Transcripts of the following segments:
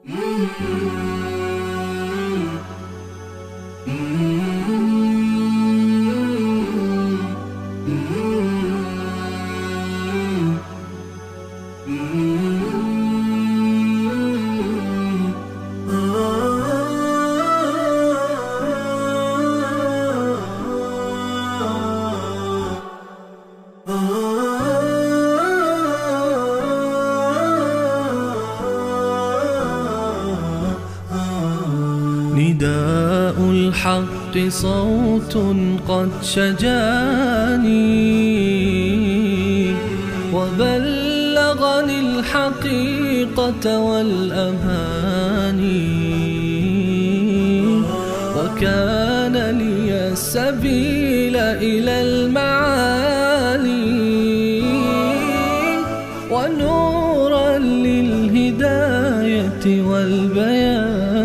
نداء الحق صوت قد شجاني وبلغني الحقيقة والأماني وكان لي السبيل إلى المعالي ونورا للهداية والبيان.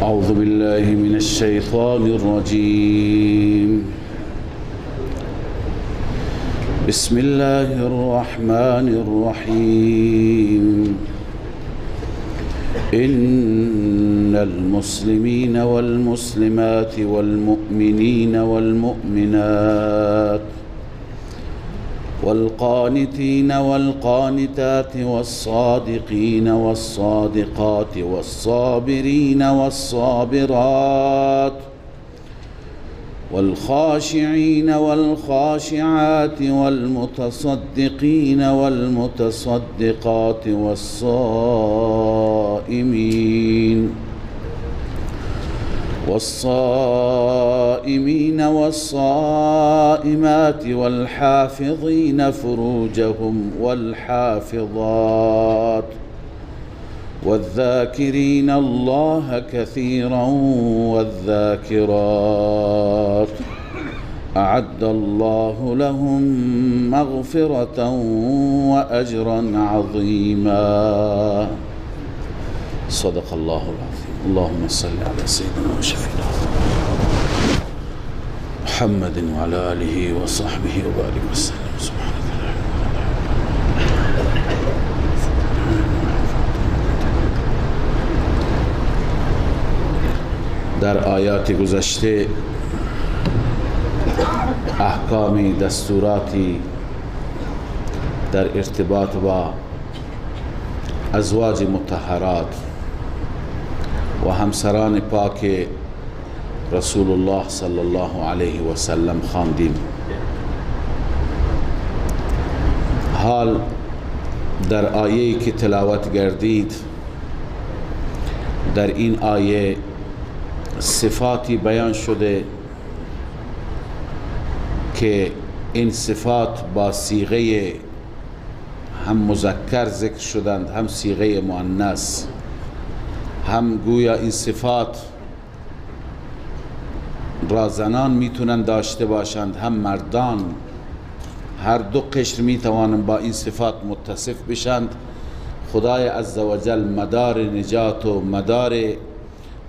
أعوذ بالله من الشيطان الرجيم. بسم الله الرحمن الرحيم. إن المسلمين والمسلمات والمؤمنين والمؤمنات والقانتين والقانتات والصادقين والصادقات والصابرين والصابرات والخاشعين والخاشعات والمتصدقين والمتصدقات والصائمين والصائمات والحافظين فروجهم والحافظات والذاكرين الله كثيرا والذاكرات أعد الله لهم مغفرة وأجرا عظيما. صدق الله العظيم. اللهم صل على سيدنا وشفينا محمد وعلى آله وصحبه وبارك وسلم. سبحانك در آیات گذشته احکامی دستوراتی در ارتباط با ازواج مطهرات و همسران پاک رسول الله صلی الله علیه و سلم خواندیم. حال در آیه‌ای که تلاوت گردید، در این آیه صفاتی بیان شده که این صفات با صیغه هم مذکر ذکر شدند هم صیغه مؤنث، هم گویا این صفات را زنان میتونن داشته باشند هم مردان. هر دو قشر میتوانند با این صفات متصف بشند. خدای عزوجل مدار نجات و مدار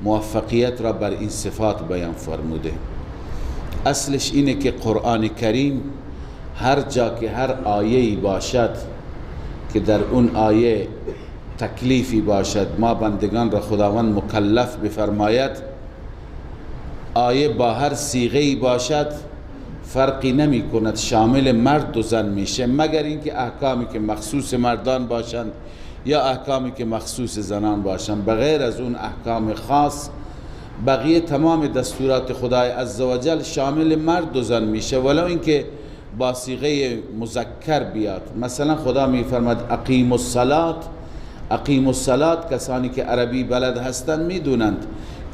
موفقیت را بر این صفات بیان فرموده. اصلش اینه که قرآن کریم هر جا که هر آیه‌ای باشد که در اون آیه تکلیفی باشد، ما بندگان را خداوند مکلف بفرماید، آیه با هر صیغه‌ای باشد فرقی نمی کند، شامل مرد و زن میشه، مگر اینکه احکامی که مخصوص مردان باشند یا احکامی که مخصوص زنان باشند. بغیر از اون احکام خاص بقیه تمام دستورات خدای عزوجل شامل مرد و زن میشه، ولو اینکه با صیغه مذکر بیاد. مثلا خدا میفرماید اقیم الصلاة. اقیم الصلاة کسانی که عربی بلد هستند میدونند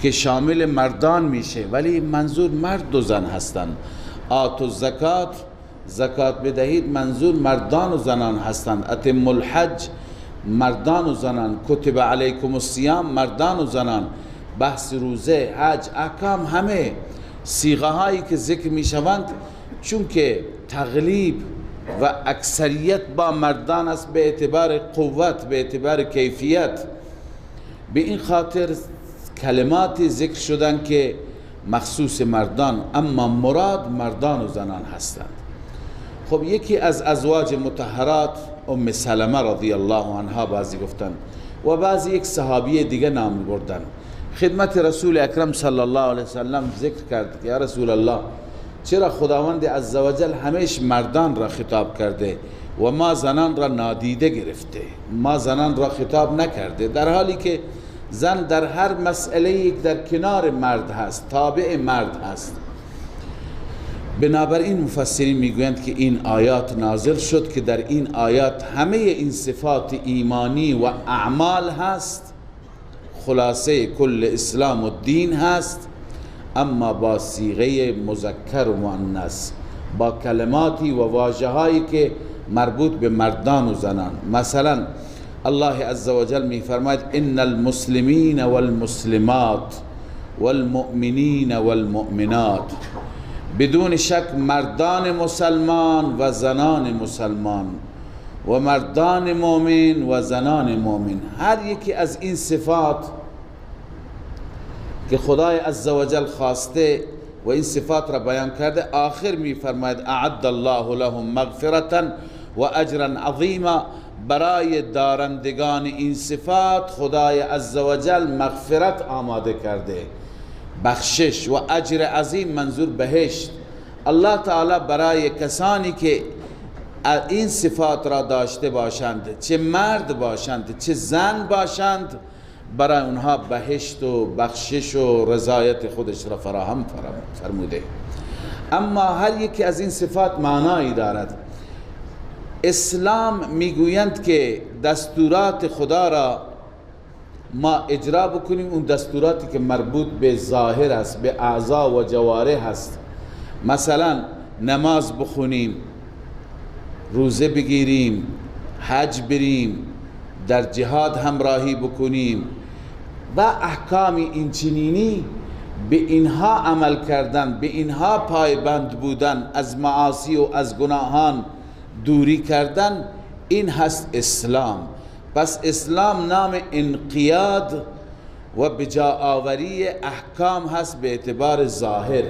که شامل مردان میشه، ولی منظور مرد و زن هستند. آتوا الزکات، زکات بدهید، منظور مردان و زنان هستند. اتم الحج، مردان و زنان. کتب علیکم الصیام، مردان و زنان. بحث روزه، حج، احکام، همه صیغه هایی که ذکر می شوند چون که تغلیب و اکثریت با مردان است به اعتبار قوت، به اعتبار کیفیت، به این خاطر کلماتی ذکر شدن که مخصوص مردان، اما مراد مردان و زنان هستند. خب یکی از ازواج مطهرات ام سلمه رضی الله عنها بعضی گفتن و بعضی یک صحابی دیگه نام بردن. خدمت رسول اکرم صلی الله علیه وسلم ذکر کرد که یا رسول الله چرا خداوند عزوجل همیشه مردان را خطاب کرده و ما زنان را نادیده گرفته، ما زنان را خطاب نکرده، در حالی که زن در هر مسئله یک در کنار مرد هست، تابع مرد هست. بنابراین مفسرین میگویند که این آیات نازل شد که در این آیات همه این صفات ایمانی و اعمال هست، خلاصه کل اسلام و دین هست، اما با صیغه مذکر و مؤنث، با کلماتی و واژه‌هایی که مربوط به مردان و زنان. مثلا الله عزوجل می فرماید ان المسلمین والمسلمات والمؤمنین والمؤمنات، بدون شک مردان مسلمان و زنان مسلمان و مردان مؤمن و زنان مؤمن. هر یکی از این صفات که خدای عزوجل خواسته و این صفات را بیان کرده، آخر می فرماید اعد الله لهم مغفرة و اجرا عظیما، برای دارندگان این صفات خدای عزوجل مغفرت آماده کرده، بخشش و اجر عظیم منظور بهشت. الله تعالی برای کسانی که این صفات را داشته باشند، چه مرد باشند چه زن باشند، برای اونها بهشت و بخشش و رضایت خودش را فراهم فرموده. اما هر یکی از این صفات معنایی دارد. اسلام میگویند که دستورات خدا را ما اجرا بکنیم، اون دستوراتی که مربوط به ظاهر است، به اعضا و جوارح است. مثلا نماز بخونیم، روزه بگیریم، حج بریم، در جهاد همراهی بکنیم و احکام اینچنینی، به اینها عمل کردن، به اینها پایبند بودن، از معاصی و از گناهان دوری کردن، این هست اسلام. پس اسلام نام انقیاد و بجا آوری احکام هست به اعتبار ظاهر.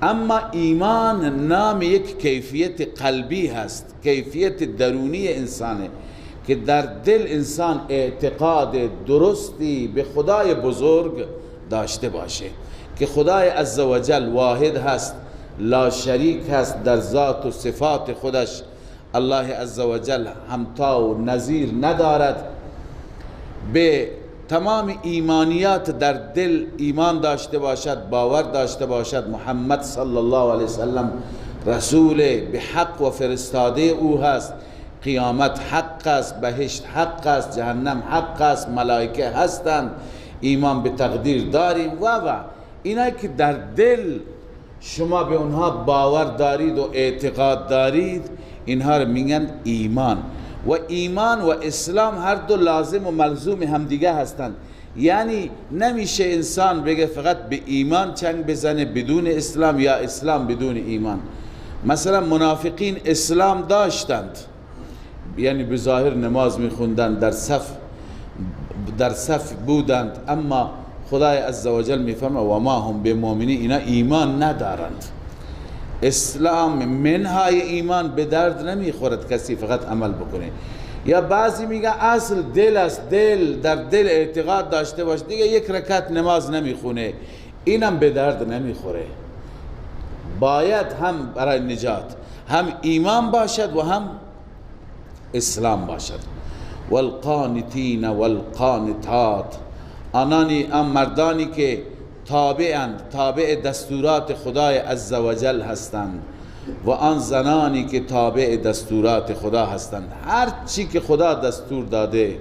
اما ایمان نام یک کیفیت قلبی هست، کیفیت درونی انسانه که در دل انسان اعتقاد درستی به خدای بزرگ داشته باشه که خدای عزوجل واحد هست، لا شریک هست در ذات و صفات خودش. الله عزوجل همتا و نظیر ندارد. به تمام ایمانیات در دل ایمان داشته باشد، باور داشته باشد محمد صلی الله علیه وسلم رسول به حق و فرستاده او هست، قیامت حق است، بهشت حق است، جهنم حق است، ملائکه هستند، ایمان به تقدیر داریم و اینایی که در دل شما به اونها باور دارید و اعتقاد دارید، اینها رو میگن ایمان. و ایمان و اسلام هر دو لازم و ملزوم همدیگه هستند. یعنی نمیشه انسان بگه فقط به ایمان چنگ بزنه بدون اسلام یا اسلام بدون ایمان. مثلا منافقین اسلام داشتند، یعنی به ظاهر نماز میخوندند، در صف بودند، اما خدای عزوجل میفهمه و ما هم به مؤمنین، اینا ایمان ندارند. اسلام منهای ایمان به درد نمیخورد کسی فقط عمل بکنه. یا بعضی میگن اصل دل است، دل در دل اعتقاد داشته باشه دیگه یک رکعت نماز نمیخونه، اینم به درد نمیخوره. باید هم برای نجات هم ایمان باشد و هم اسلام باشد. والقانتین والقانتات، مردانی که تابع دستورات خدای عزوجل هستند و آن زنانی که تابع دستورات خدا هستند. هر چی که خدا دستور داده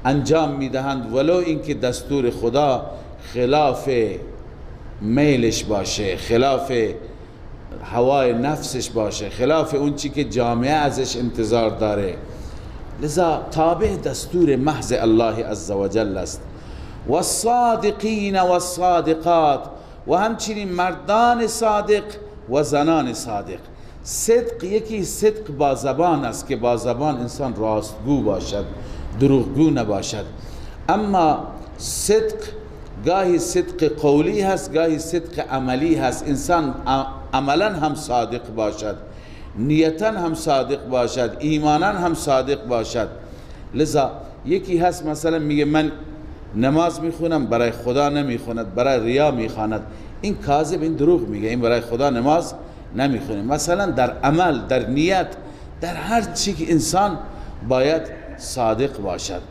انجام میدهند، ولو اینکه دستور خدا خلاف میلش باشه، خلاف هوای نفسش باشه، خلاف اون چی که جامعه ازش انتظار داره. لذا تابع دستور محض الله عزوجل است. والصادقین والصادقات، و همچنین مردان صادق و زنان صادق. صدق یکی صدق با زبان است که با زبان انسان راستگو باشد، دروغگو نباشد. اما صدق گاهی صدق قولی هست، گاهی صدق عملی هست، انسان عملا هم صادق باشد. نیتا هم صادق باشد، ایمانا هم صادق باشد. لذا یکی هست مثلا میگه من نماز میخونم برای خدا نمیخوند، برای ریا میخواند، این کاذب، این دروغ میگه، این برای خدا نماز نمیخونه. مثلا در عمل، در نیت، در هر چی که انسان باید صادق باشد.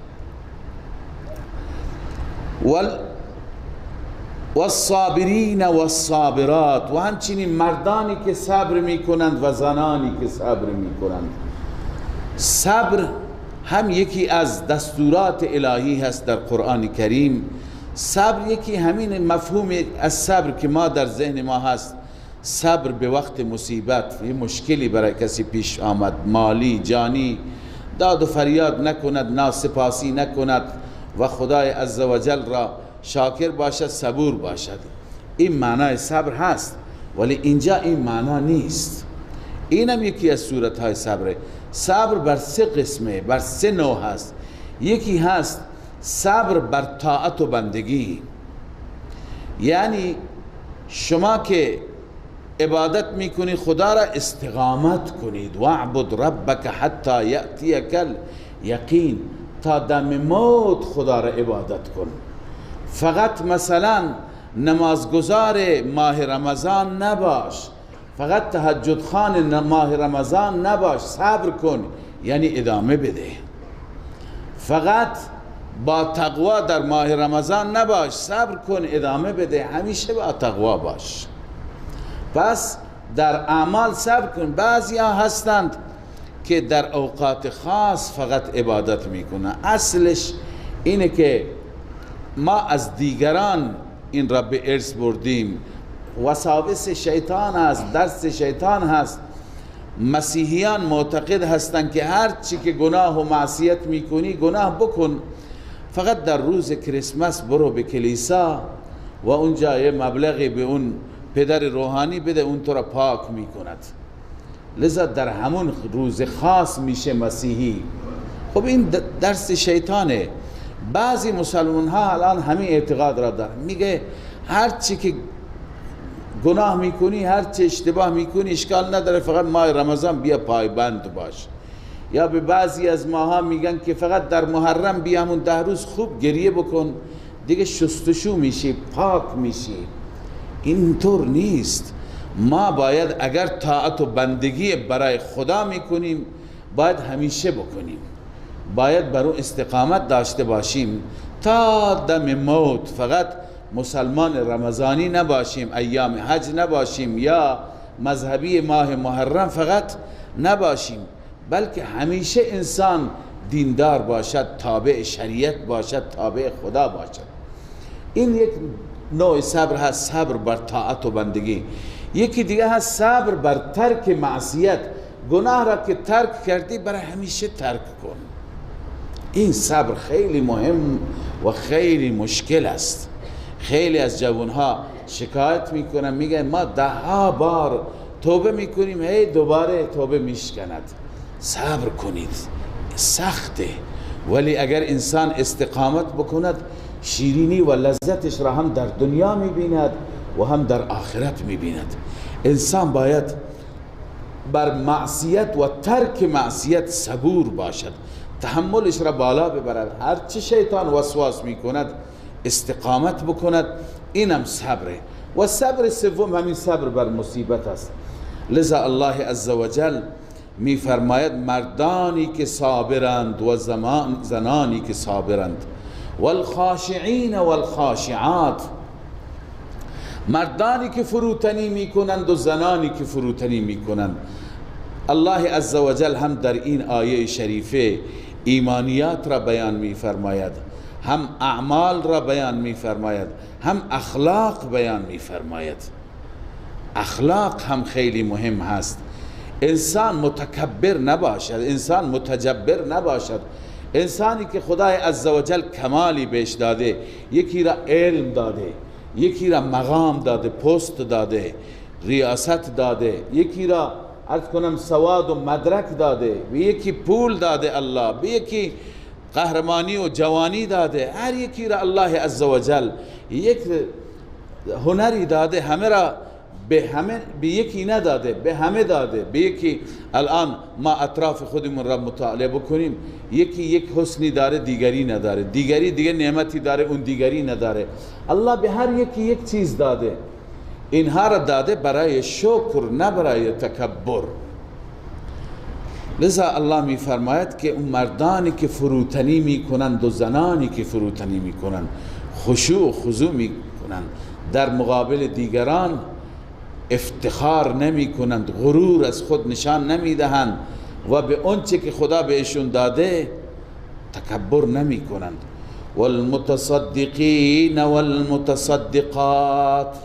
والصابرین والصابرات، و همچنین مردانی که صبر میکنند و زنانی که صبر میکنند. صبر هم یکی از دستورات الهی هست در قرآن کریم. صبر یکی همین مفهوم از صبر که ما در ذهن ما هست، صبر به وقت مصیبت، یه مشکلی برای کسی پیش آمد، مالی، جانی، داد و فریاد نکند، ناسپاسی نکند و خدای عزوجل را شاکر باشد، صبور باشد. این معنای صبر هست، ولی اینجا این معنا نیست. اینم یکی از صورتهای صبره. صبر بر سه قسمه، بر سه نوع هست. یکی هست صبر بر طاعت و بندگی، یعنی شما که عبادت میکنی خدا را استقامت کنید، واعبد ربک حتی یأتیک الیقین، تا دم موت خدا را عبادت کن. فقط مثلا نمازگزار ماه رمضان نباش، فقط تهجد خوان ماه رمضان نباش، صبر کن، یعنی ادامه بده. فقط با تقوا در ماه رمضان نباش، صبر کن، ادامه بده، همیشه با تقوا باش. پس در اعمال صبر کن. بعضی ها هستند که در اوقات خاص فقط عبادت میکنن. اصلش اینه که ما از دیگران این را به ارث بردیم، وساوس شیطان است، درس شیطان هست. مسیحیان معتقد هستند که هر چی که گناه و معصیت میکنی گناه بکن، فقط در روز کریسمس برو به کلیسا و اونجا یه مبلغی به اون پدر روحانی بده، اون تو را پاک میکند. لذا در همون روز خاص میشه مسیحی. خب این درس شیطانه. بعضی مسلمان ها الان همین اعتقاد را دارن، میگه هر چی که گناه میکنی، هر چی اشتباه میکنی اشکال نداره، فقط ماه رمضان بیا پایبند باش. یا به بعضی از ماها میگن که فقط در محرم بیا همون 10 روز خوب گریه بکن، دیگه شستشو میشی، پاک میشی. اینطور نیست. ما باید اگر طاعت و بندگی برای خدا میکنیم باید همیشه بکنیم، باید بر اون استقامت داشته باشیم تا دم موت. فقط مسلمان رمضانی نباشیم، ایام حج نباشیم، یا مذهبی ماه محرم فقط نباشیم، بلکه همیشه انسان دیندار باشد، تابع شریعت باشد، تابع خدا باشد. این یک نوع صبر هست، صبر بر طاعت و بندگی. یکی دیگه هست صبر بر ترک معصیت. گناه را که ترک کردی برای همیشه ترک کن. این صبر خیلی مهم و خیلی مشکل است. خیلی از جوانها شکایت میکنن، میگن ما 10 بار توبه میکنیم، هی دوباره توبه میشکند. صبر کنید، سخته، ولی اگر انسان استقامت بکند شیرینی و لذتش را هم در دنیا میبیند و هم در آخرت میبیند. انسان باید بر معصیت و ترک معصیت صبور باشد، تحملش را بالا ببرد، هر چه شیطان وسواس میکند استقامت بکند. اینم صبره. و صبر سوم همین صبر بر مصیبت است. لذا الله عزوجل می فرماید مردانی که صابرند و زنانی که صابرند، والخاشعین والخاشعات، مردانی که فروتنی میکنند و زنانی که فروتنی میکنند. الله عزوجل هم در این آیه شریفه ایمانیات را بیان می فرماید، هم اعمال را بیان می فرماید، هم اخلاق بیان می فرماید. اخلاق هم خیلی مهم هست. انسان متکبر نباشد، انسان متجبر نباشد. انسانی که خدای عزوجل کمالی بهش داده، یکی را علم داده، یکی را مقام داده، پست داده، ریاست داده، یکی را عرض کنم سواد و مدرک داده، به یکی پول داده الله، به یکی قهرمانی و جوانی داده. هر یکی را الله عزوجل یک هنری داده، همه را به یکی نداده، به همه داده. به یکی الان ما اطراف خودمون را مطالعه بکنیم، یکی یک حسنی داره دیگری نداره، دیگری دیگه نعمتی داره اون دیگری نداره. الله به هر یکی یک چیز داده. اینها را داده برای شکر نه برای تکبر. لذا الله می فرماید که اون مردانی که فروتنی می کنند و زنانی که فروتنی می کنند، خشوع و خضوع می کنند، در مقابل دیگران افتخار نمی کنند، غرور از خود نشان نمی دهند و به آنچه که خدا بهشون داده تکبر نمی کنند. والمتصدقین والمتصدقات،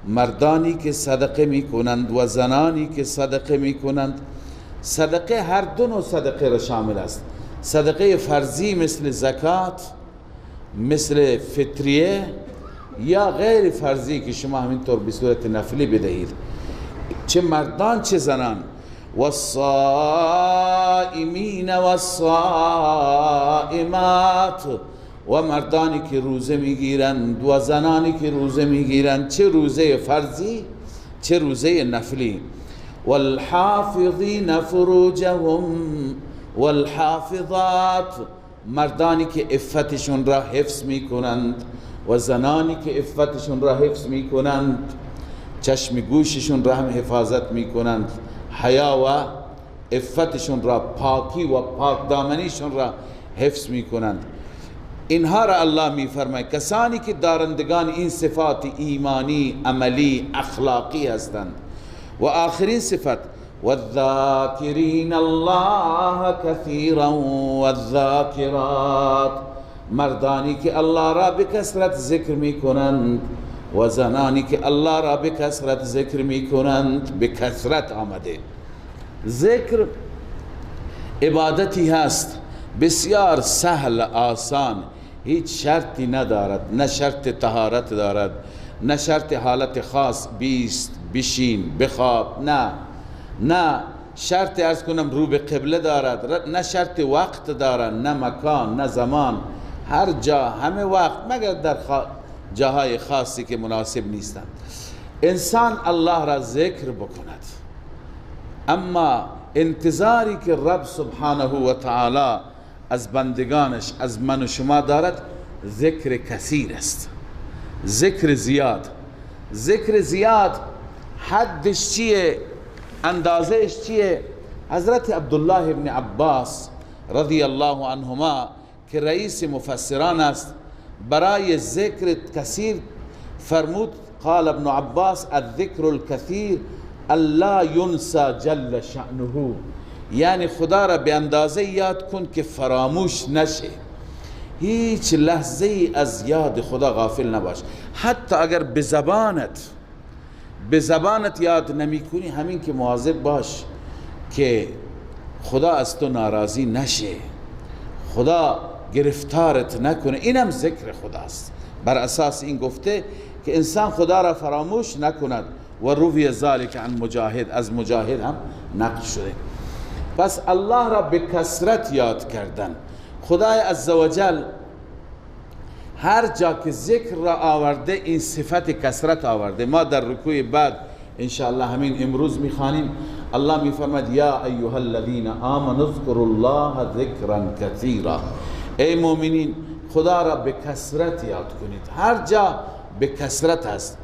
مردانی که صدقه می کنند و زنانی که صدقه می کنند. صدقه هر دو نوع صدقه را شامل است. صدقه فرضی مثل زکات، مثل فطریه، یا غیر فرضی که شما همینطور به صورت نفلی بدهید، چه مردان چه زنان. والصائمین والصائمات، و مردانی که روزه میگیرند و زنانی که روزه میگیرند، چه روزه فرضی چه روزه نفلی. والحافظین فروجهم والحافظات، مردانی که عفتشون را حفظ میکنند و زنانی که عفتشون را حفظ میکنند، چشم گوششون را هم حفاظت میکنند، حیا و عفتشون را، پاکی و پاک دامنیشون را حفظ میکنند. اینها را الله میفرماید کسانی که دارندگان این صفات ایمانی، عملی، اخلاقی هستند. و آخرین صفت والذاکرین الله کثیرا والذاکرات، مردانی که الله را به کثرت ذکر می کنند و زنانی که الله را به کثرت ذکر می کنند. به کثرت آمده. ذکر عبادتی هست بسیار سهل، آسان، هیچ شرطی ندارد، نه شرط طهارت دارد، نه شرط حالت خاص، بیست، بشین، بخواب، نه شرط ارز کنم رو به قبله دارد، نه شرط وقت دارد، نه مکان، نه زمان. هر جا همه وقت، مگر در جاهای خاصی که مناسب نیستند. انسان الله را ذکر بکند، اما انتظاری که رب سبحانه و تعالی از بندگانش، از من و شما دارد، ذکر کثیر است، ذکر زیاد. ذکر زیاد حدش چیه؟ اندازهش چیه؟ حضرت عبدالله ابن عباس رضی الله عنهما که رئیس مفسران است، برای ذکر کثیر فرمود، قال ابن عباس الذکر الكثیر الا ینسى جل شأنه، یعنی خدا را به اندازه یاد کن که فراموش نشه، هیچ لحظه از یاد خدا غافل نباش. حتی اگر به زبانت یاد نمی کنی، همین که مواظب باش که خدا از تو ناراضی نشه، خدا گرفتارت نکنه. اینم ذکر خداست. بر اساس این گفته که انسان خدا را فراموش نکند و روی ذالک عن مجاهد، از مجاهد هم نقل شده. پس الله را به کثرت یاد کردن. خدای عزوجل هر جا که ذکر را آورده این صفت کثرت آورده. ما در رکوع بعد انشاءالله همین امروز میخوانیم، الله میفرماید یا ایها الذین آمنوا اذکروا الله ذکرا کثیرا، ای مؤمنین خدا را به کثرت یاد کنید. هر جا به کثرت است.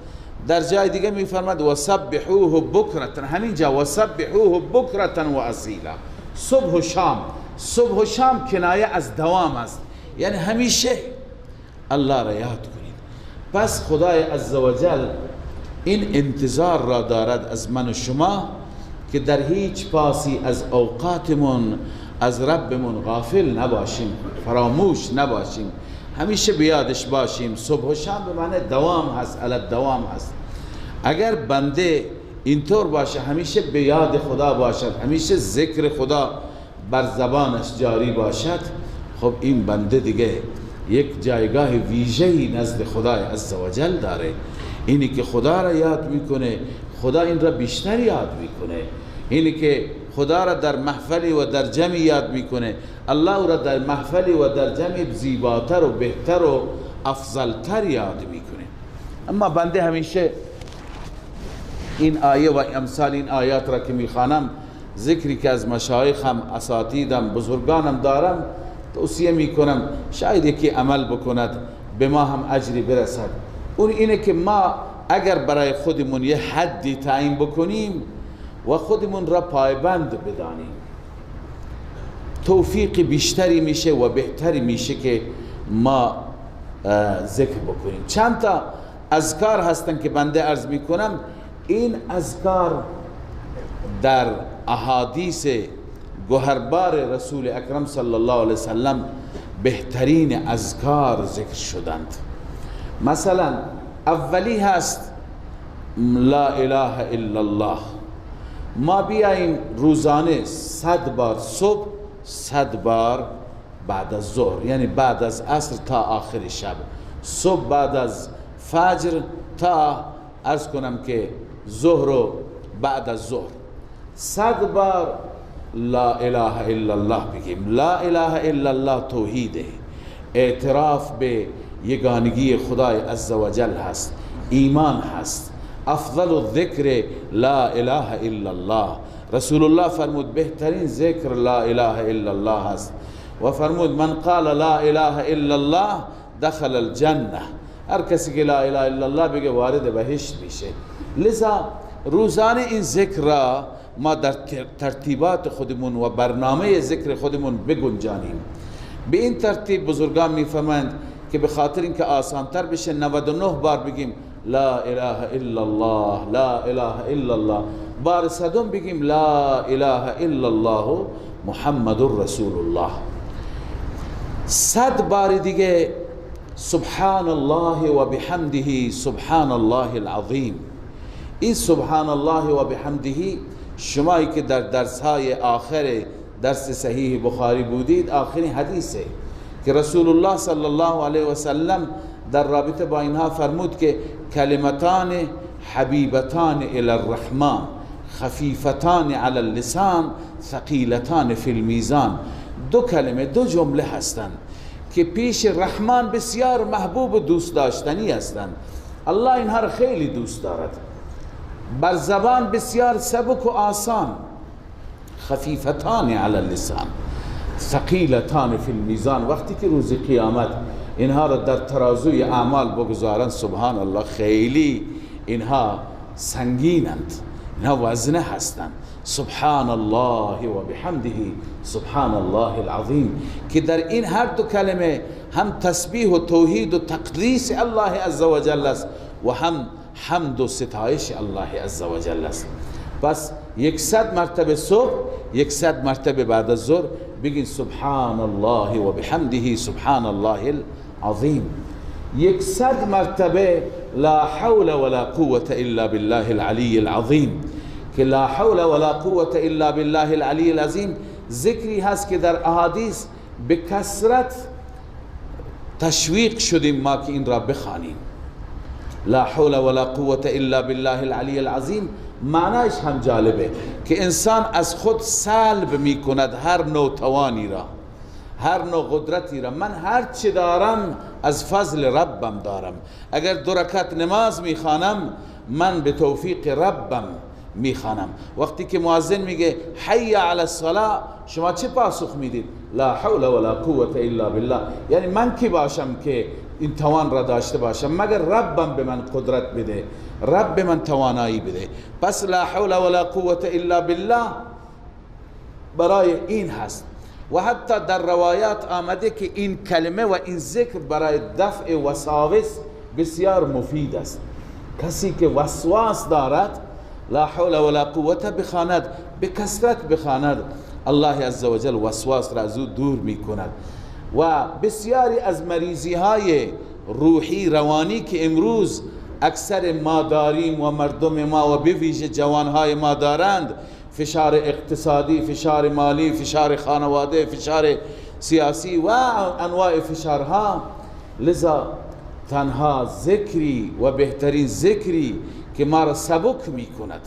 در جای دیگه میفرماید وسبحوه بکرة، همین جا وسبحوه بکرة و اصیلا، صبح و شام. صبح و شام کنایه از دوام است، یعنی همیشه الله را یاد کنید. پس خدای عزوجل این انتظار را دارد از من و شما که در هیچ پاسی از اوقاتمون از ربمون غافل نباشیم، فراموش نباشیم، همیشه بیادش باشیم. صبح و شام به معنی دوام هست، علی دوام هست. اگر بنده اینطور باشه، همیشه به یاد خدا باشد، همیشه ذکر خدا بر زبانش جاری باشد، خب این بنده دیگه یک جایگاه ویژه‌ای نزد خدای عزوجل داره. اینی که خدا را یاد میکنه، خدا این را بیشتر یاد میکنه. اینی که خدا را در محفلی و در جمعی یاد میکنه، الله را در محفلی و در جمعی زیباتر و بهتر و افضلتر یاد میکنه. اما بنده همیشه این آیه و امثال این آیات را که میخوانم، ذکری که از مشایخم، اساتیدم، بزرگانم دارم، توصیه میکنم شاید یکی عمل بکند به ما هم اجری برسد. اون اینه که ما اگر برای خودمون یه حدی تعیین بکنیم و خودمون را پایبند بدانیم، توفیق بیشتری میشه و بهتری میشه که ما ذکر بکنیم. چند تا اذکار هستن که بنده عرض میکنم، این اذکار در احادیث گوهربار رسول اکرم صلی الله علیه وسلم بهترین اذکار ذکر شدند. مثلا اولی هست لا اله الا الله. ما بیاییم روزانه 100 بار صبح، 100 بار بعد از ظهر، یعنی بعد از عصر تا آخر شب، صبح بعد از فجر تا عرض کنم که ظهر و بعد از ظهر 100 بار لا اله الا الله بگیم. لا اله الا الله توحیده، اعتراف به یگانگی خدای عزوجل هست، ایمان هست. افضل الذکر لا اله الا الله. رسول الله فرمود بهترین ذکر لا اله الا الله هست و فرمود من قال لا اله الا الله دخل الجنه. هر کسی که لا اله الا الله بگه وارد بهشت میشه. لذا روزانه این ذکر را ما در ترتیبات خودمون و برنامه ذکر خودمون بگنجانیم. به این ترتیب بزرگان میفهمند که به خاطر اینکه آسانتر بشه 99 بار بگیم لا اله الا الله، لا اله الا الله. بار صدم بگیم لا اله الا الله محمد رسول الله. 100 بار دیگه سبحان الله و بحمده سبحان الله العظیم. این سبحان الله و بحمده شمایی که در درس‌های آخر درس صحیح بخاری بودید، آخرین حدیثه که رسول الله صلی الله علیه و سلم در رابطه با اینها فرمود که کلمتان حبیبتان الی الرحمن خفیفتان علی اللسان ثقیلتان فی المیزان. دو کلمه، دو جمله هستند که پیش رحمان بسیار محبوب و دوست داشتنی هستند. الله اینها را خیلی دوست دارد. بر زبان بسیار سبک و آسان، خفیفتان علی اللسان ثقیلتان فی المیزان. وقتی که روز قیامت اینها را در ترازوی اعمال بگذارند، سبحان الله، خیلی اینها سنگینند، اینها وزنه هستند. سبحان الله و بحمده سبحان الله العظیم، که در این هر دو کلمه هم تسبیح و توحید و تقدیس الله عزوجل است و هم حمد و ستایش الله عزوجل است. پس 100 مرتبه صبح، 100 مرتبه بعد از ظهر بگین سبحان الله و بحمده سبحان الله العظیم. 100 مرتبه لا حول ولا قوة الا بالله العلی العظیم، که لا حول ولا قوة الا بالله العلی العظیم ذکری هست که در احادیث به کثرت تشویق شدیم ما که این را بخوانیم. لا حول ولا قوة الا بالله العلی العظیم معنیش هم جالبه که انسان از خود سلب می کند هر نوع توانی را، هر نوع قدرتی را. من هر چی دارم از فضل ربم دارم. اگر 2 رکعت نماز می خوانم، من به توفیق ربم می خوانم. وقتی که مؤذن میگه حی علی الصلاة، شما چه پاسخ میدید؟ لا حول ولا قوة الا بالله. یعنی من کی باشم که این توان را داشته باشم مگر ربم به من قدرت بده، رب به من توانایی بده. پس لا حول ولا قوة الا بالله برای این هست. و حتی در روایات آمده که این کلمه و این ذکر برای دفع وساوس بسیار مفید است. کسی که وسواس دارد لا حول ولا قوة بخواند، به کثرت بخواند، الله عزوجل وسواس را از او دور می کند. و بسیاری از مریضی های روحی روانی که امروز اکثر ما داریم و مردم ما و به ویژه جوانهای ما دارند، فشار اقتصادی، فشار مالی، فشار خانواده، فشار سیاسی و انواع فشارها. لذا تنها ذکری و بهترین ذکری که ما را سبک می کند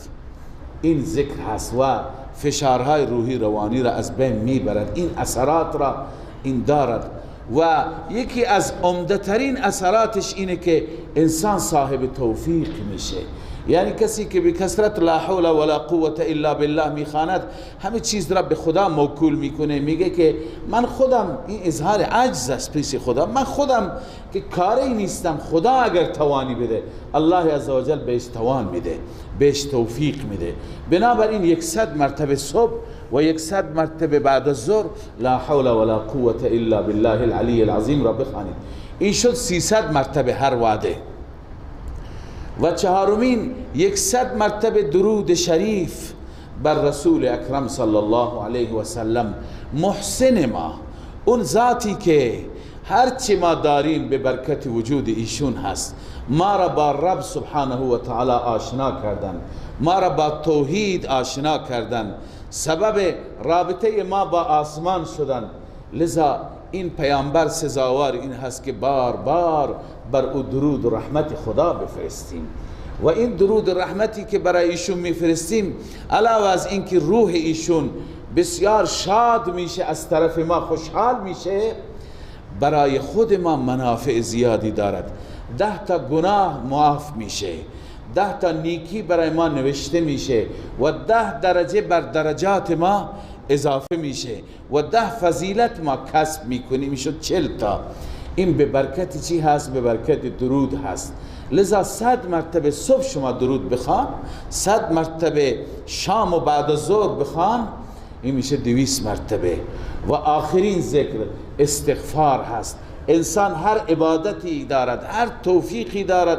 این ذکر هست و فشارهای روحی روانی را از بین می برد. این اثرات را این دارد و یکی از عمده ترین اثراتش اینه که انسان صاحب توفیق میشه. یعنی کسی که به کثرت لا حول ولا قوة الا بالله میخواند همه چیز را به خدا موکول میکنه، میگه که من خودم، این اظهار عجز است پیش خدا، من خودم که کاری نیستم، خدا اگر توانی بده الله عزوجل بهش توان میده، بهش توفیق میده. بنابراین 100 مرتبه صبح و 100 مرتبه بعد از ظهر لا حول ولا قوة الا بالله العلی العظیم را بخوانید. این شد 300 مرتبه هر وعده. و چهارمین 100 مرتبه درود شریف بر رسول اکرم صلی الله علیه و سلم، محسن ما، اون ذاتی که هرچی ما داریم به برکت وجود ایشون هست. ما را با رب سبحانه و تعالی آشنا کردن، ما را با توحید آشنا کردن، سبب رابطه ما با آسمان شدن. لذا این پیامبر سزاوار این هست که بار بار بر او درود و رحمت خدا بفرستیم. و این درود و رحمتی که برای ایشون میفرستیم، علاوه از این که روح ایشون بسیار شاد میشه، از طرف ما خوشحال میشه، برای خود ما منافع زیادی دارد. 10 تا گناه معاف میشه، 10 تا نیکی برای ما نوشته میشه و 10 درجه بر درجات ما اضافه میشه و 10 فضیلت ما کسب میکنیم، میشد 40 تا. این به برکت چی هست؟ به برکت درود هست. لذا 100 مرتبه صبح شما درود بخوان، 100 مرتبه شام و بعد از ظهر بخوان، این میشه 200 مرتبه. و آخرین ذکر استغفار هست. انسان هر عبادتی دارد، هر توفیقی دارد،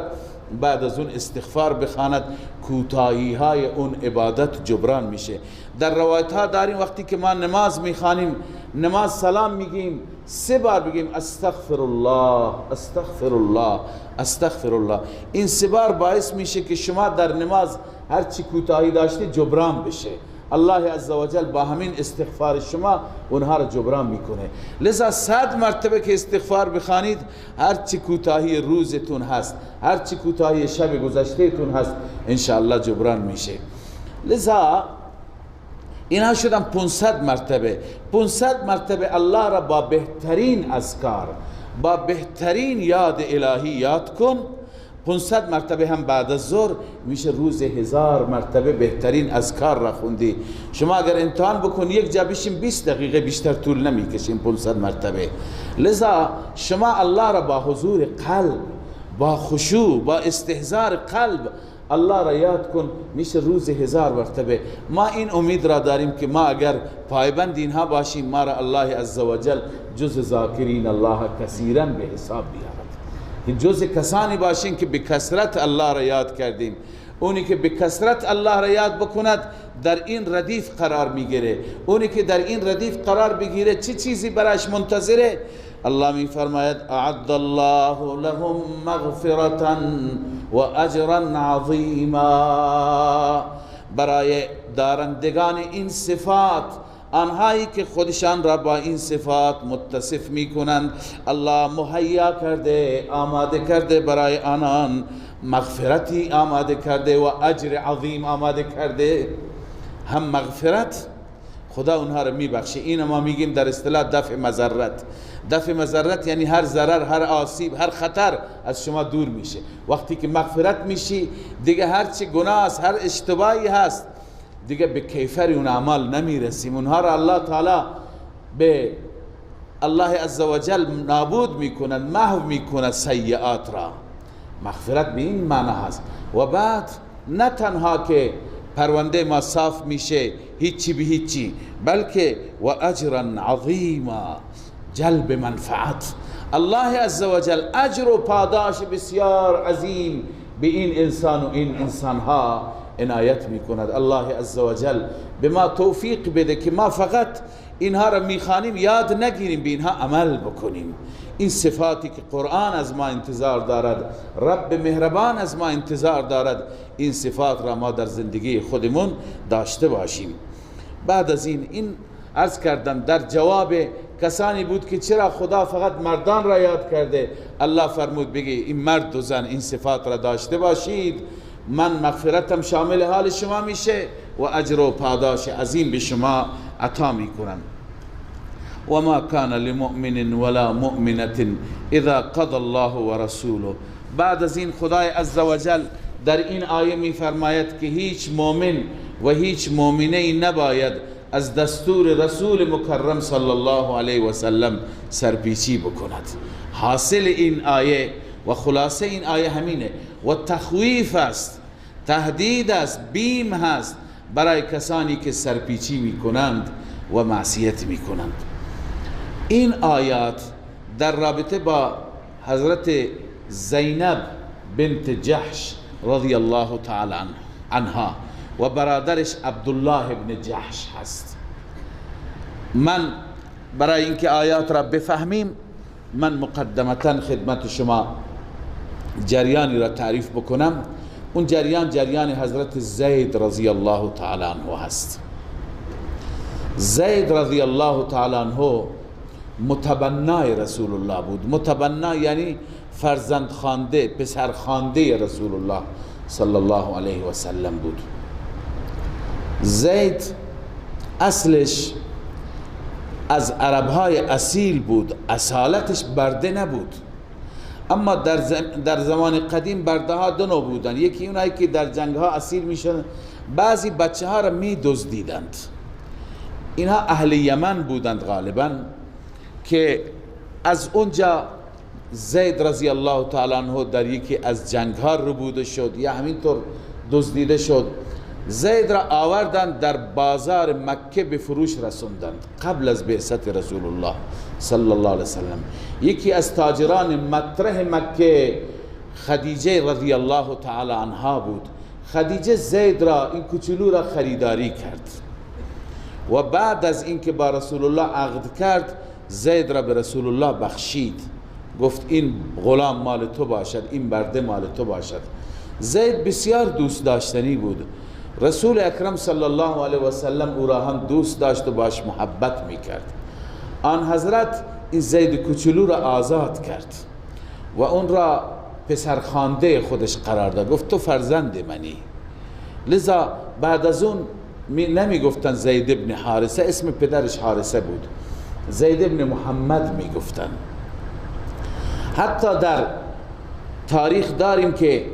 بعد از اون استغفار بخواند، کوتاهی های اون عبادت جبران میشه. در روایت ها داریم وقتی که ما نماز میخوانیم، نماز سلام میگیم، 3 بار بگیم استغفر الله استغفر الله استغفر الله. این 3 بار باعث میشه که شما در نماز هر چی کوتاهی داشتی جبران بشه. الله عزوجل با همین استغفار شما اونها را جبران میکنه. لذا 100 مرتبه که استغفار بخوانید، هر چی کوتاهی روزتون هست، هر چی کوتاهی شب گذشته تون هست، انشاءالله جبران میشه. لذا اینا شدن 500 مرتبه. 500 مرتبه الله را با بهترین اذکار، با بهترین یاد الهی یاد کن. 500 مرتبه هم بعد از ظهر میشه روز 1000 مرتبه بهترین اذکار را خوندی. شما اگر امتحان بکن یک جا بشین 20 دقیقه بیشتر طول نمیکشین 500 مرتبه. لذا شما الله را با حضور قلب، با خشوع، با استحضار قلب الله را یاد کن، میشه روز 1000 مرتبه. ما این امید را داریم که ما اگر پایبند اینها باشیم، ما را الله عزوجل جز ذاکرین الله کثیرا به حساب بیارد. جز کسانی باشین که به کثرت الله را یاد کردیم. اونی که به کثرت الله را یاد بکند در این ردیف قرار میگیره. اونی که در این ردیف قرار بگیره چه چیزی برایش منتظره؟ الله می فرماید اعد الله لهم مغفرة و اجرا عظیما. برای دارندگان این صفات، آنهایی که خودشان را با این صفات متصف می کنند، الله مهیا کرده، آماده کرده برای آنان مغفرتی آماده کرده و اجر عظیم آماده کرده. هم مغفرت، خدا اونها را می بخشه. این ما میگیم در اصطلاح دفع مضرت. دفع مضرت یعنی هر ضرر، هر آسیب، هر خطر از شما دور میشه. وقتی که مغفرت میشی دیگه هر چی گناه است، هر اشتباهی هست، دیگه به کیفر اون اعمال نمیرسیم. اونها را الله تعالی به الله عزوجل نابود میکنند، محو میکند سیئات را. مغفرت به این معنی هست. و بعد نه تنها که پرونده ما صاف میشه هیچی به هیچی، بلکه و اجرا عظیما، جلب منفعت. الله عزوجل اجر و پاداش بسیار عظیم به این انسان و این انسانها عنایت میکند. الله عزوجل به ما توفیق بده که ما فقط اینها را میخوانیم یاد نگیریم، به اینها عمل بکنیم. این صفاتی که قرآن از ما انتظار دارد، رب مهربان از ما انتظار دارد، این صفات را ما در زندگی خودمون داشته باشیم. بعد از این عرض کردم در جواب کسانی بود که چرا خدا فقط مردان را یاد کرده. الله فرمود بگی این مرد و زن این صفات را داشته باشید، من مغفرتم شامل حال شما میشه و اجر و پاداش عظیم به شما عطا میکنم. و ما کان لمؤمن ولا مؤمنة اذا قضى الله ورسوله. بعد از این خدای عزوجل در این آیه می فرماید که هیچ مؤمن و هیچ مؤمنه نباید از دستور رسول مکرم صلی الله علیه و سلم سرپیچی بکند. حاصل این آیه و خلاصه این آیه همینه و تخویف است، تهدید است، بیم هست برای کسانی که سرپیچی میکنند و معصیت میکنند. این آیات در رابطه با حضرت زینب بنت جحش رضی الله تعالی عنها و برادرش عبدالله ابن جحش هست. من برای اینکه آیات را بفهمیم من مقدمتا خدمت شما جریانی را تعریف بکنم. اون جریان حضرت زید رضی الله تعالی عنه هست. زید رضی الله تعالی عنه متبنای رسول الله بود. متبنا یعنی فرزند خوانده، پسر خوانده رسول الله صلی الله علیه و سلم بود. زید اصلش از عربهای اصیل بود، اصالتش برده نبود. اما در زمان قدیم برده ها دو نوع بودن. یکی اونایی که در جنگ ها اسیر میشن، بعضی بچه ها را می دزدیدند. اینها اهل یمن بودند غالبا، که از اونجا زید رضی الله تعالی عنه در یکی از جنگ ها ربوده شد یا همینطور دزدیده شد. زید را آوردند در بازار مکه به فروش رسوندند قبل از بعثت رسول الله صلی الله علیه وسلم. یکی از تاجران مطرح مکه خدیجه رضی الله تعالی عنها بود. خدیجه زید را، این کوچولو را خریداری کرد و بعد از اینکه با رسول الله عقد کرد زید را به رسول الله بخشید، گفت این غلام مال تو باشد، این برده مال تو باشد. زید بسیار دوست داشتنی بود. رسول اکرم صلی الله علیه و سلم او را هم دوست داشت و باش محبت میکرد. آن حضرت این زید کوچولو را آزاد کرد و اون را پسرخوانده خودش قرار داد. گفت تو فرزند منی. لذا بعد از اون نمی گفتن زید ابن حارثه، اسم پدرش حارثه بود، زید ابن محمد می گفتن. حتی در تاریخ داریم که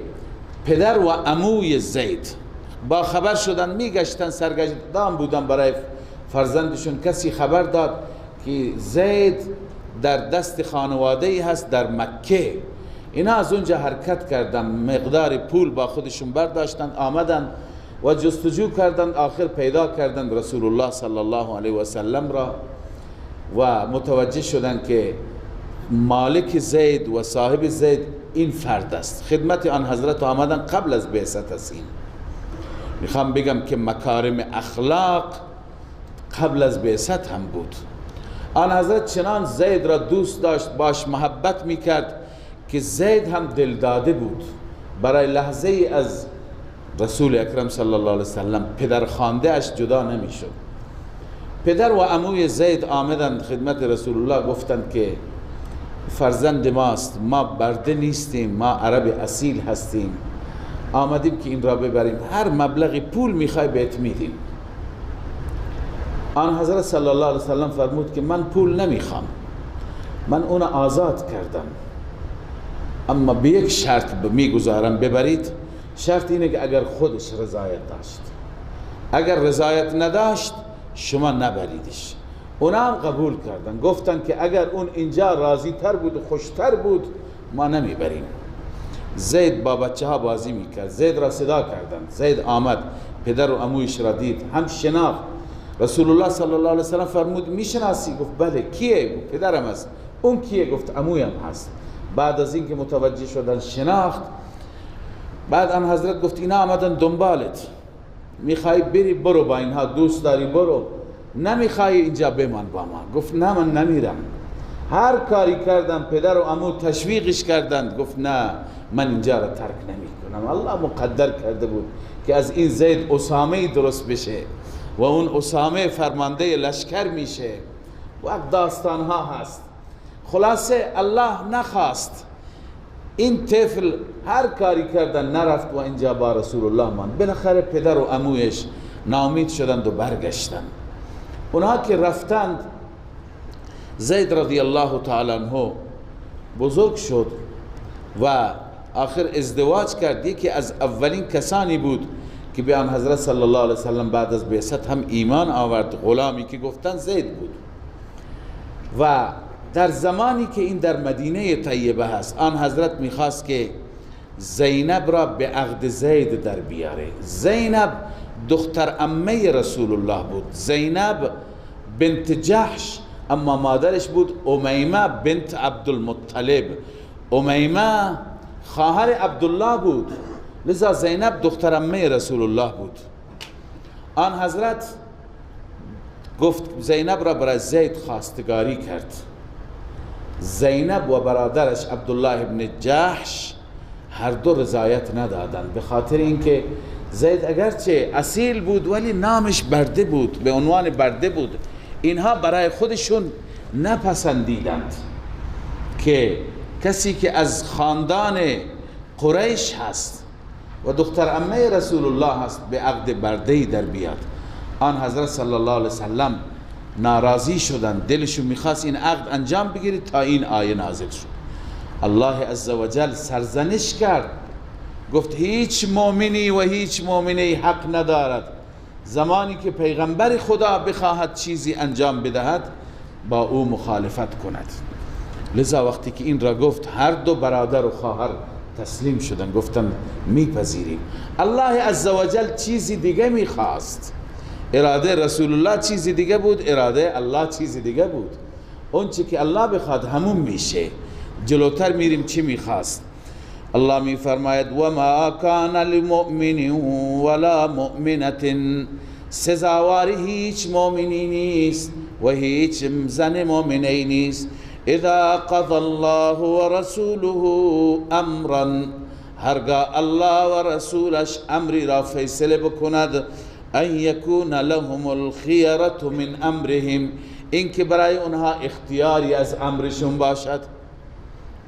پدر و عموی زید با خبر شدن میگشتن، سرگردان بودن برای فرزندشون. کسی خبر داد که زید در دست خانواده هست در مکه. اینا از اونجا حرکت کردن، مقدار پول با خودشون برداشتن، آمدن و جستجو کردن، آخر پیدا کردن رسول الله صلی الله علیه و سلم را و متوجه شدن که مالک زید و صاحب زید این فرد است. خدمت آن حضرت آمدن قبل از بعثت است. این میخوام بگم که مکارم اخلاق قبل از بعثت هم بود. آن حضرت چنان زید را دوست داشت، باش محبت میکرد که زید هم دل داده بود. برای لحظه ای از رسول اکرم صلی الله علیه وسلم پدر خانده اش جدا نمیشد. پدر و عموی زید آمدند خدمت رسول الله، گفتند که فرزند ماست، ما برده نیستیم، ما عرب اصیل هستیم، آمدیم که این را ببریم، هر مبلغی پول میخوای بهت میدیم. آن حضرت صلی الله علیه وسلم فرمود که من پول نمیخوام، من اون آزاد کردم، اما به یک شرط میگذارم ببرید. شرط اینه که اگر خودش رضایت داشت، اگر رضایت نداشت شما نبریدش. اونا هم قبول کردن، گفتن که اگر اون اینجا راضی تر بود و خوشتر بود ما نمیبریم. زید با بچه ها بازی میکرد، زید را صدا کردن، زید آمد، پدر و عمویش را دید، هم شناخت. رسول الله صلی الله علیه وسلم فرمود میشناسی؟ گفت بله. کیه؟ گفت پدرم است. اون کیه؟ گفت عمویم هست. بعد از اینکه متوجه شدن شناخت، بعد آن حضرت گفت اینا آمدن دنبالت، میخوای بری برو، با اینها دوست داری برو، نمیخوای اینجا بمان با ما. گفت نه من نمیرم. هر کاری کردم پدر و عمو تشویقش کردند، گفت نه من اینجا را ترک نمی کنم. الله مقدر کرده بود که از این زید اسامه درست بشه و اون اسامه فرمانده لشکر میشه و داستان ها هست. خلاصه الله نخواست، این طفل هر کاری کردن نرفت و اینجا با رسول الله ماند. بالاخره پدر و عمویش ناامید شدند و برگشتند. اونها که رفتند، زید رضی الله تعالی عنه بزرگ شد و آخر ازدواج کرد. یکی از اولین کسانی بود که به آن حضرت صلی الله علیه وسلم بعد از بعثت هم ایمان آورد، غلامی که گفتن زید بود. و در زمانی که این در مدینه طیبه هست، آن حضرت میخواست که زینب را به عقد زید در بیاره. زینب دختر عمه رسول الله بود، زینب بنت جحش، اما مادرش بود امیمه بنت عبدالمطلب. امیمه خواهر عبدالله بود، لذا زینب دختر عمه رسول الله بود. آن حضرت گفت زینب را برای زید خواستگاری کرد. زینب و برادرش عبدالله ابن جحش هر دو رضایت ندادند، به خاطر اینکه زید اگرچه اصیل بود ولی نامش برده بود، به عنوان برده بود. اینها برای خودشون نپسندیدند که کسی که از خاندان قریش هست و دختر عمه رسول الله هست به عقد برده‌ای در بیاد. آن حضرت صلی الله علیه وسلم ناراضی شدند، دلشون میخواست این عقد انجام بگیره تا این آیه نازل شد. الله عزوجل سرزنش کرد، گفت هیچ مؤمنی و هیچ مؤمنی حق ندارد زمانی که پیغمبر خدا بخواهد چیزی انجام بدهد با او مخالفت کند. لذا وقتی که این را گفت هر دو برادر و خواهر تسلیم شدن، گفتن میپذیریم. الله عزوجل چیزی دیگه میخواست، اراده رسول الله چیزی دیگه بود، اراده الله چیزی دیگه بود. اون چی که الله بخواد همون میشه. جلوتر میریم چی میخواست. الله میفرماید و ما کان للمؤمن ولا مؤمنة، سزاواری هیچ مؤمنی نیست و هیچ زن مؤمنی نیست. اذا قضى الله ورسوله امرا، هرگاه الله و رسولش امری را فیصله بکند، ان یکون لهم الخیرة من امرهم، اینکه برای اونها اختیاری از امرشون باشد،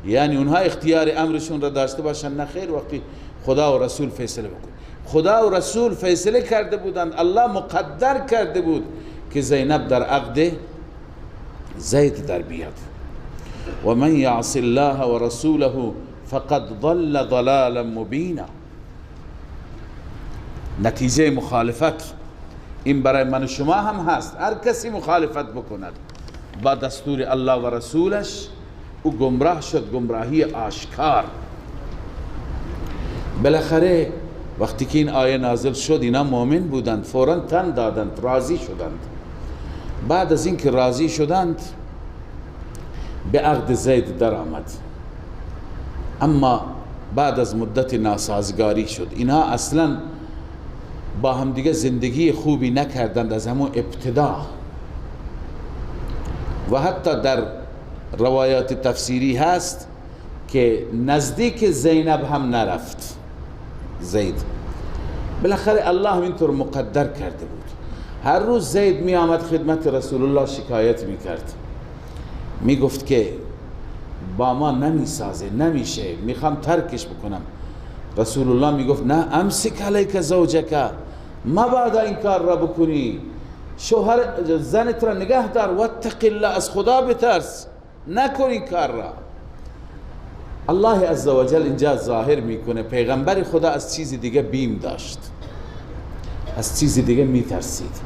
یعنی اونها اختیار امرشون را داشته باشن. نه خیر، وقتی خدا و رسول فیصله بکن. خدا و رسول فیصله کرده بودند، الله مقدر کرده بود که زینب در عقد زید در بیاد. و من یعص الله و رسوله فقد ضل ضلالا مبینا. نتیجه مخالفت این برای من و شما هم هست. هر کسی مخالفت بکند با دستور الله و رسولش او گمراه شد، گمراهی آشکار. بالاخره وقتی که این آیه نازل شد، اینا مؤمن بودند، فوراً تن دادند، راضی شدند. بعد از اینکه راضی شدند به عقد زید در آمد. اما بعد از مدت ناسازگاری شد. اینها اصلا با هم دیگه زندگی خوبی نکردند از همون ابتدا. و حتی در روایات تفسیری هست که نزدیک زینب هم نرفت زید. بالاخره الله اینطور مقدر کرده بود. هر روز زید می آمد خدمت رسول الله، شکایت می کرد، می گفت که با ما نمی سازه، نمیشه، میخوام ترکش بکنم. رسول الله می گفت نه، امسک علیک زوجک، مبادا این کار را بکنی، شوهر زنت را نگه دار، واتق الله، از خدا بترس، نکن این کار را. الله عزوجل اینجا ظاهر میکنه پیغمبر خدا از چیز دیگه بیم داشت، از چیز دیگه میترسید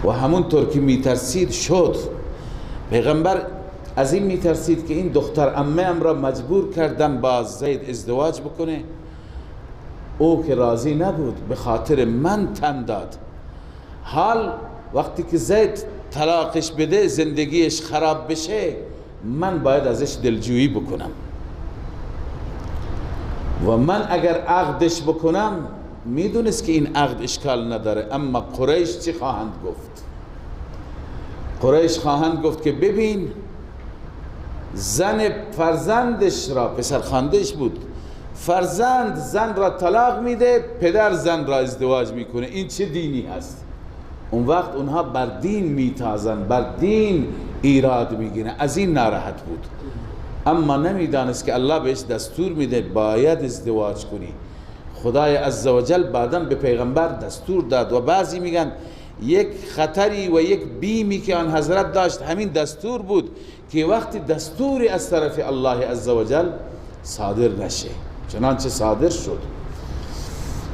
و همونطور که میترسید شد. پیغمبر از این میترسید که این دختر عمه ام را مجبور کردم با زید ازدواج بکنه. او که راضی نبود، به خاطر من تن داد. حال وقتی که زید طلاقش بده، زندگیش خراب بشه، من باید ازش دلجویی بکنم و من اگر عقدش بکنم، میدونست که این عقد اشکال نداره. اما قریش چی خواهند گفت؟ قریش خواهند گفت که ببین زن فرزندش را، پسر خاندش بود، فرزند زن را طلاق میده، پدر زن را ازدواج میکنه، این چه دینی هست؟ اون وقت اونها بر دین میتازن، بر دین ایراد میگیرن، از این ناراحت بود. اما نمیدانست که الله بهش دستور میده باید ازدواج کنی. خدای عزوجل بعداً به پیغمبر دستور داد و بعضی میگن یک خطری و یک بیمی که آن حضرت داشت همین دستور بود که وقتی دستوری از طرف الله عزوجل صادر نشه. چنانچه صادر شد.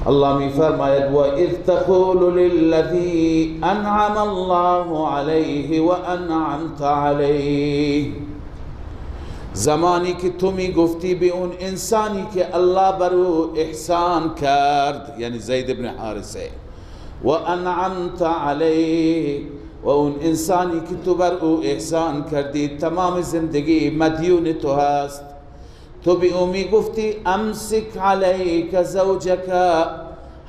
الله می فرماید و اذ تقول للذی انعم الله علیه و انعمت علیه، زمانی که تو می گفتی به اون انسانی که الله بر او احسان کرد، یعنی زید بن حارثه، و انعمت علیه، و اون انسانی که تو بر او احسان کردی تمام زندگی مدیون تو هست، تو به او می گفتی امسک علیک زوجک،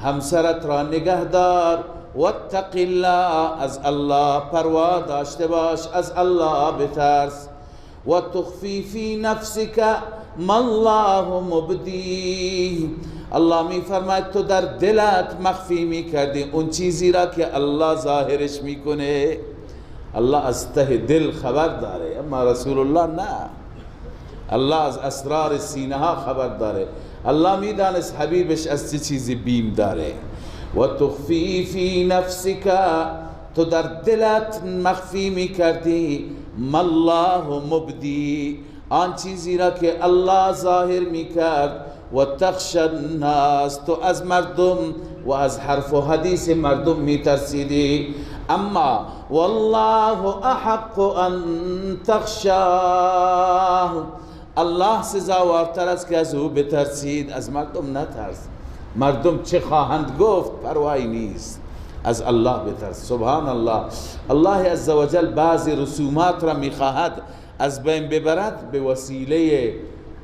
همسرت را نگه دار، واتق الله، از الله پروا داشته باش، از الله بترس، و تخفی فی نفسک ما الله مبدی، الله می فرماید تو در دلت مخفی می کردی اون چیزی را که الله ظاهرش می کنه. الله از ته دل خبر داره، اما رسول الله نه. الله از اسرار سینه ها خبر داره. الله می دانست حبیبش از چه چیزی بیم داره. و تخفی فی نفسک، تو در دلت مخفی می کردی، ما الله مبدی، آن چیزی را که الله ظاهر می کرد، و تخشى الناس، تو از مردم و از حرف و حدیث مردم می ترسیدی، اما والله احق ان تخشاه، الله سزاوارتر است که از او بترسید، از مردم نترس. مردم چه خواهند گفت پروایی نیست، از الله بترس. سبحان الله. الله عزوجل بعضی رسومات را میخواهد از بین ببرد به وسیله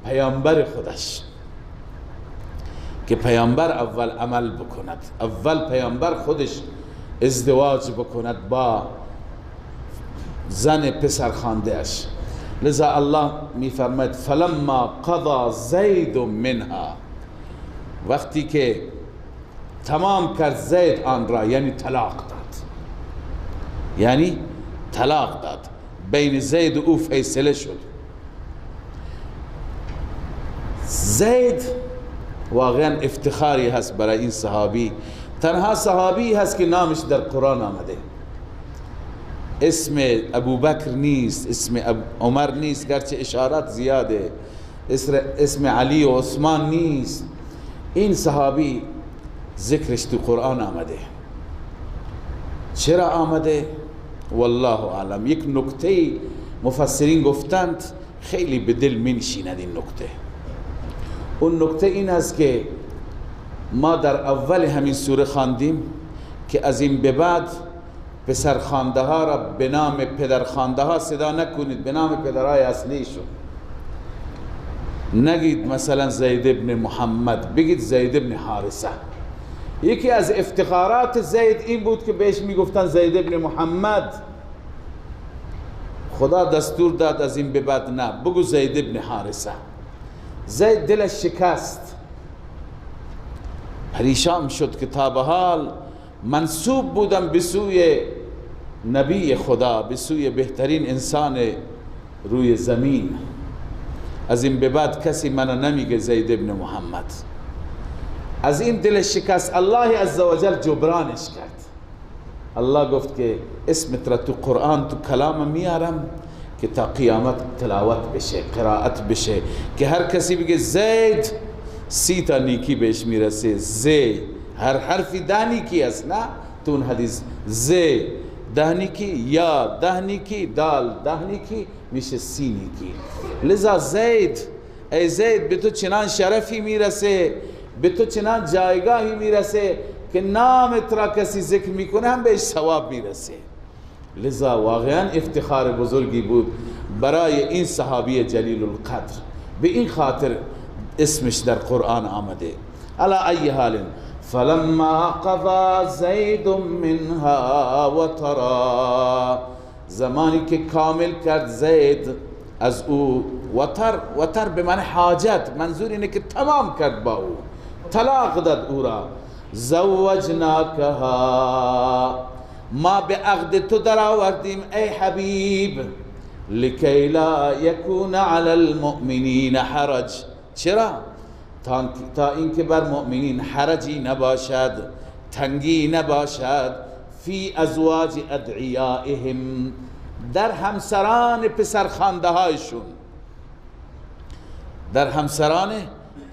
پیامبر خودش، که پیامبر اول عمل بکند، اول پیامبر خودش ازدواج بکند با زن پسرخوانده اش. لذا الله میفرماید فلما قضا زید منها، وقتی که تمام کرد زید آن را، یعنی طلاق داد، یعنی طلاق داد، بین زید و او فیصله شد. زید واقعا افتخاری هست برای این صحابی، تنها صحابی هست که نامش در قرآن آمده، اسم ابو بکر نیست، اسم عمر نیست، گرچه اشارات زیاده، اسم علی و عثمان نیست. این صحابی ذکرش تو قرآن آمده. چرا آمده؟ والله اعلم. یک نکته مفسرین گفتند خیلی به دل می‌نشیند این نکته. اون نکته این است که ما در اول همین سوره خواندیم که از این به بعد پسرخوانده ها را به نام پدرخوانده ها صدا نکنید، به نام پدرهای اصلیشون نگید. مثلا زید ابن محمد، بگید زید ابن حارثه. یکی از افتخارات زید این بود که بهش میگفتن زید ابن محمد. خدا دستور داد از این به بعد نه، بگو زید ابن حارثه. زید دلش شکست، پریشان شد که تا به حال منسوب بودم به سوی نبی خدا، به سوی بهترین انسان روی زمین، از این به بعد کسی منو نمیگه زید ابن محمد. از این دل شکست الله عزوجل جبرانش کرد. الله گفت که اسمت را تو قرآن تو کلام میارم که تا قیامت تلاوت بشه، قرائت بشه، که هر کسی بگه زید 30 تا نیکی بهش میرسه. زید هر حرفی 10 نیکی است، نه تو اون حدیث زید 10 نیکی، یا 10 نیکی، دال 10 نیکی، میشه 30 نیکی. لذا زید، ای زید به تو چنان شرفی میرسه، به تو چنان جایگاهی میرسه که نامت را کسی ذکر میکنه هم بهش ثواب میرسه. لذا واقعا افتخار بزرگی بود برای این صحابی جلیل القدر، به این خاطر اسمش در قرآن آمده. علی ای حال فلما قضا زید منها وطرا، زمانی که کامل کرد زید از او، وطر به معنی حاجت، منظور اینه که تمام کرد با او، طلاق داد او را. زوجناکها، ما به عقد تو در آوردیم ای حبیب، لکی لا یکون علی المؤمنین حرج. چرا؟ تا اینکه بر مؤمنین حرجی نباشد، تنگی نباشد، فی ازواج ادعیائهم، در همسران پسرخوانده هایشون، در همسران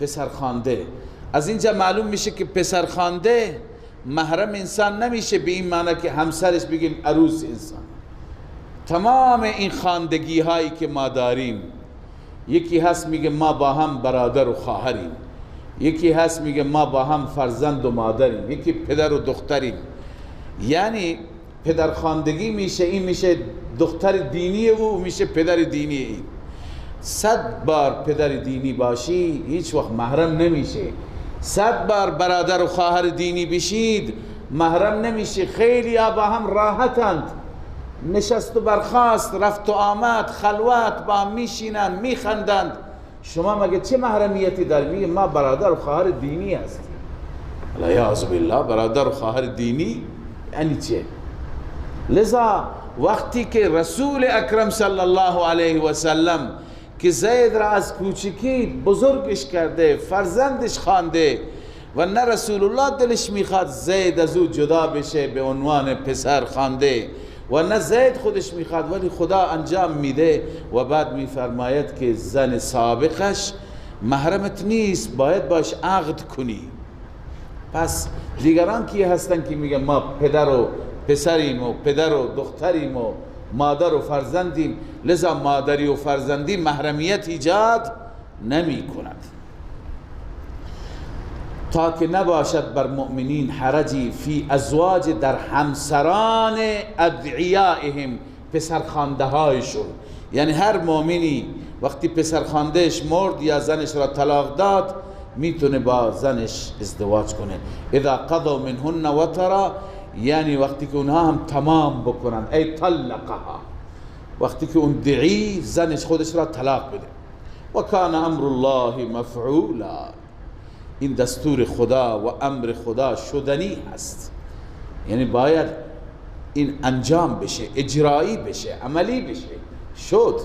پسرخوانده. از اینجا معلوم میشه که پسرخوانده محرم انسان نمیشه به این معنی که همسرش بگیم عروس انسان. تمام این خواندگی هایی که ما داریم، یکی هست میگه ما با هم برادر و خواهریم، یکی هست میگه ما با هم فرزند و مادریم، یکی پدر و دختریم. یعنی پدر خواندگی میشه، این میشه دختر دینی او میشه پدر دینی این. 100 بار پدر دینی باشی هیچ وقت محرم نمیشه. 100 بار برادر و خواهر دینی بشید محرم نمیشه. خیلی با هم راحتند، نشست و برخاست، رفت و آمد، خلوت، با هم میشینند میخندند. شما مگه چه محرمیتی دارید؟ میگه ما برادر و خواهر دینی هستیم. الیاذ بالله، برادر و خواهر دینی یعنی چه؟ لذا وقتی که رسول اکرم صلی الله علیه و سلم که زید را از کوچکی بزرگش کرده، فرزندش خوانده و نه رسول الله دلش میخواد زید از او جدا بشه به عنوان پسر خوانده و نه زید خودش میخواد، ولی خدا انجام میده و بعد میفرماید که زن سابقش محرمت نیست، باید باش عقد کنی. پس دیگران کی هستن که میگن ما پدر و پسریم و پدر و دختریم و مادر و فرزندیم، لذا مادری و فرزندی محرمیت ایجاد نمی کند. تا که نباشد بر مؤمنین حرجی فی ازواج، در همسران ادعیائهم، پسرخوانده هایشون. یعنی هر مؤمنی وقتی پسرخواندهش مرد یا زنش را طلاق داد میتونه با زنش ازدواج کنه. اذا قضوا منهن وطرا، یعنی وقتی که اونها هم تمام بکنن، ای طلقها، وقتی که اون دعی زنش خودش را طلاق بده. و کان امر الله مفعولا، این دستور خدا و امر خدا شدنی هست. یعنی باید این انجام بشه، اجرایی بشه، عملی بشه. شد،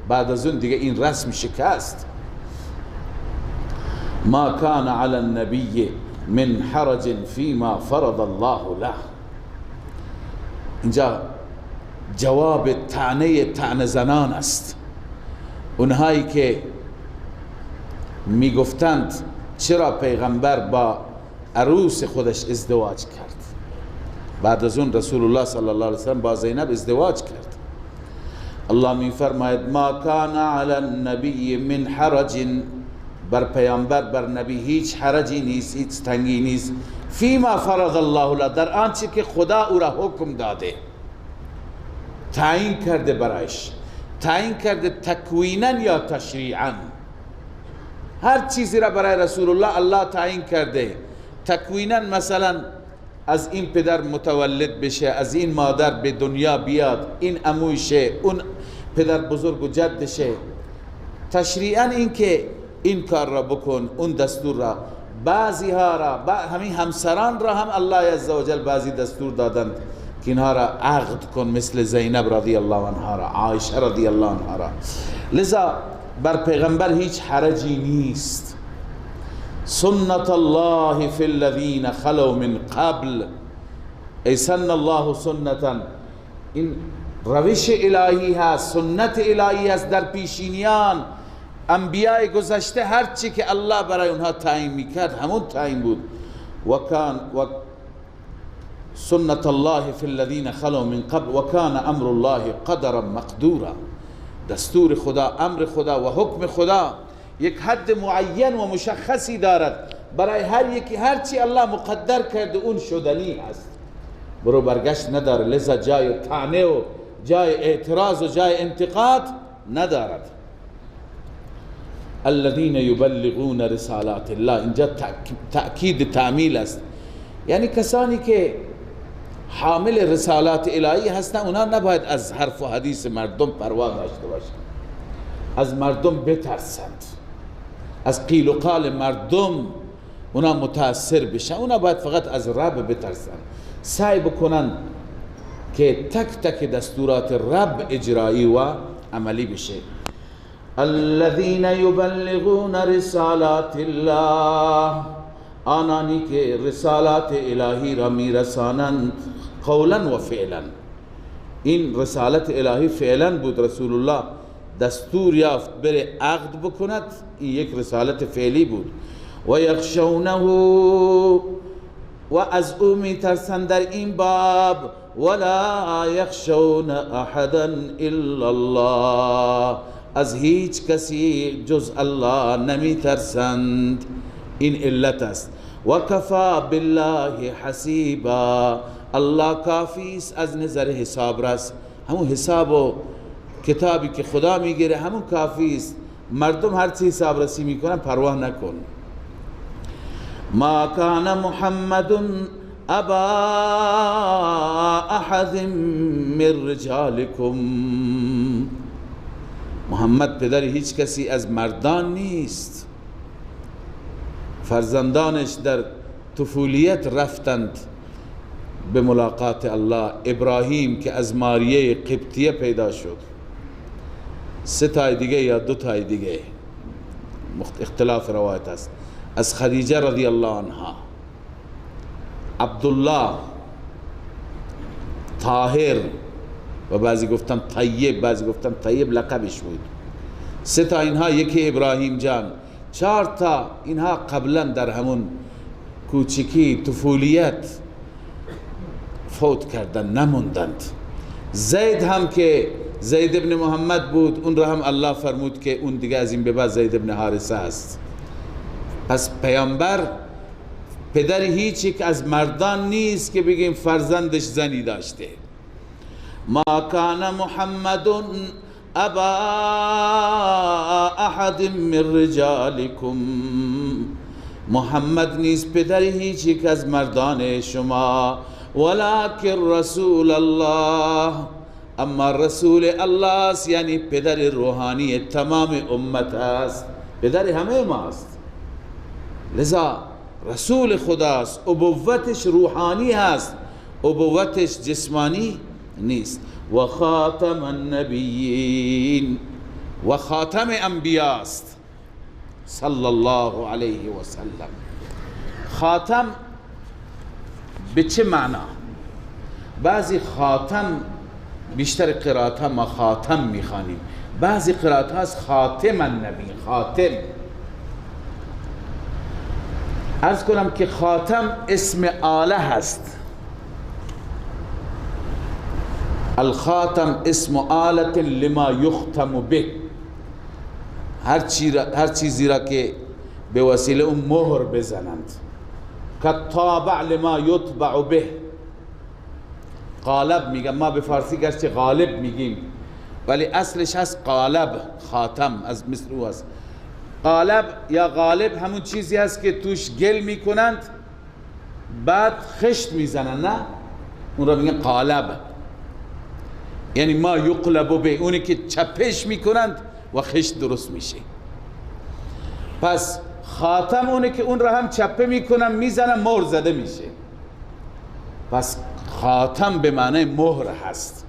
بعد از اون دیگه این رسم شکست. ما کان علی النبی من حرج فیما فرض الله له. اینجا جواب طعنه زنان است، اونهایی که میگفتند چرا پیغمبر با عروس خودش ازدواج کرد. بعد از اون رسول الله صلی الله علیه وسلم با زینب ازدواج کرد. الله میفرماید ما کان علی النبی من حرج، بر پیامبر بر نبی هیچ حرجی نیست، هیچ تنگی نیست. فیما فرض الله له، در آنچه که خدا او را حکم داده، تعیین کرده برایش، تعیین کرده تکوینا یا تشریعا. هر چیزی را برای رسول الله تعیین کرده. تکوینا مثلا از این پدر متولد بشه، از این مادر به دنیا بیاد، این عموشه، اون پدر بزرگ و جدشه. تشریعا این که این کار را بکن، اون دستور را. بعضی ها را، همین همسران را هم الله عزوجل بعضی دستور دادند که اینها را عقد کن، مثل زینب رضی الله عنها را، عایشه رضی الله عنها را. لذا بر پیغمبر هیچ حرجی نیست. سنت الله فی الذین خلو من قبل، ای سن الله سنتا، این روش الهی هست، سنت الهی هست در پیشینیان. انبیاء گذشته هر چی که الله برای اونها تعیین میکرد همون تعیین بود. و سنت الله فی الذین خلو من قبل و کان امر الله قدرا مقدورا. دستور خدا، امر خدا و حکم خدا یک حد معین و مشخصی دارد. برای هر یکی هر چی الله مقدر کرده اون شدنی است، برو برگشت نداره. لذا جای طعنه و جای اعتراض و جای انتقاد ندارد. الذين يبلغون رسالات الله، اینجا تأکید تعمیل است. یعنی کسانی که حامل رسالات الهی هستن اونا نباید از حرف و حدیث مردم پروا داشته باشند، از مردم بترسند، از قیل و قال مردم اونا متاثر بشن. اونا باید فقط از رب بترسند، سعی بکنن که تک تک دستورات رب اجرایی و عملی بشه. الذين يبلغون رسالات الله، آنانی که رسالات الهی را میرسانند قولا و فعلا. این رسالت الهی فعلا بود، رسول الله دستور یافت بره عقد بکند، این یک رسالت فعلی بود. و یخشونه و از او میترسند در این باب، ولا یخشون احدا الا الله، از هیچ کسی جز الله نمیترسند. این علت است. و کفا بالله حسیبا، الله کافی است از نظر حساب رس. همون حساب و کتابی که خدا میگیره همون کافی است. مردم هر چی حساب رسی میکنن پرواه نکن. ما کان محمد ابا احد من رجالکم، محمد پدر هیچ کسی از مردان نیست. فرزندانش در طفولیت رفتند به ملاقات الله. ابراهیم که از ماریه قبطیه پیدا شد، 3 تای دیگه یا 2 تای دیگه اختلاف روایت است، از خدیجه رضی الله عنها، عبدالله، طاهر و بعضی گفتن طیب، بعضی گفتن طیب لقبش بود. 3 تا اینها، یکی ابراهیم جان، 4 تا اینها قبلا در همون کوچکی طفولیت فوت کردن، نموندند. زید هم که زید ابن محمد بود، اون را هم الله فرمود که اون دیگه از این به بعد زید ابن حارثه است. پس پیامبر پدر هیچ یک از مردان نیست که بگیم فرزندش زنی داشته. ما کان محمد ابا احد من رجالکم، محمد نیست پدر هیچ یک از مردان شما، ولکن رسول الله، اما رسول الله است، یعنی پدر روحانی تمام امت است، پدر همه ماست. لذا رسول خداست، ابوتش روحانی هست، ابوتش جسمانی نیست. و خاتم النبیین، و خاتم انبیاست صلی الله علیه و سلم. خاتم به چه معنا؟ بعضی خاتم، بیشتر قرائت ها ما خاتم میخوانیم، بعضی قرائت ها از خاتم النبی، خاتم. عرض کنم که خاتم اسم آله هست. الخاتم اسم آلة لما یختم به، هر چیزی را که به وسیله اون مهر بزنند. کالطابع لما یطبع به، قالب میگم، ما به فارسی گرچه غالب میگیم ولی اصلش هست قالب، خاتم از مثل او هست. قالب یا غالب همون چیزی هست که توش گل میکنند بعد خشت میزنند، نه؟ اون را میگن قالب. یعنی ما یقلب به، اونی که چپش میکنند و خشت درست میشه. پس خاتم اونی که اون را هم چپه میکنن میزنن مهر زده میشه. پس خاتم به معنی مهر هست.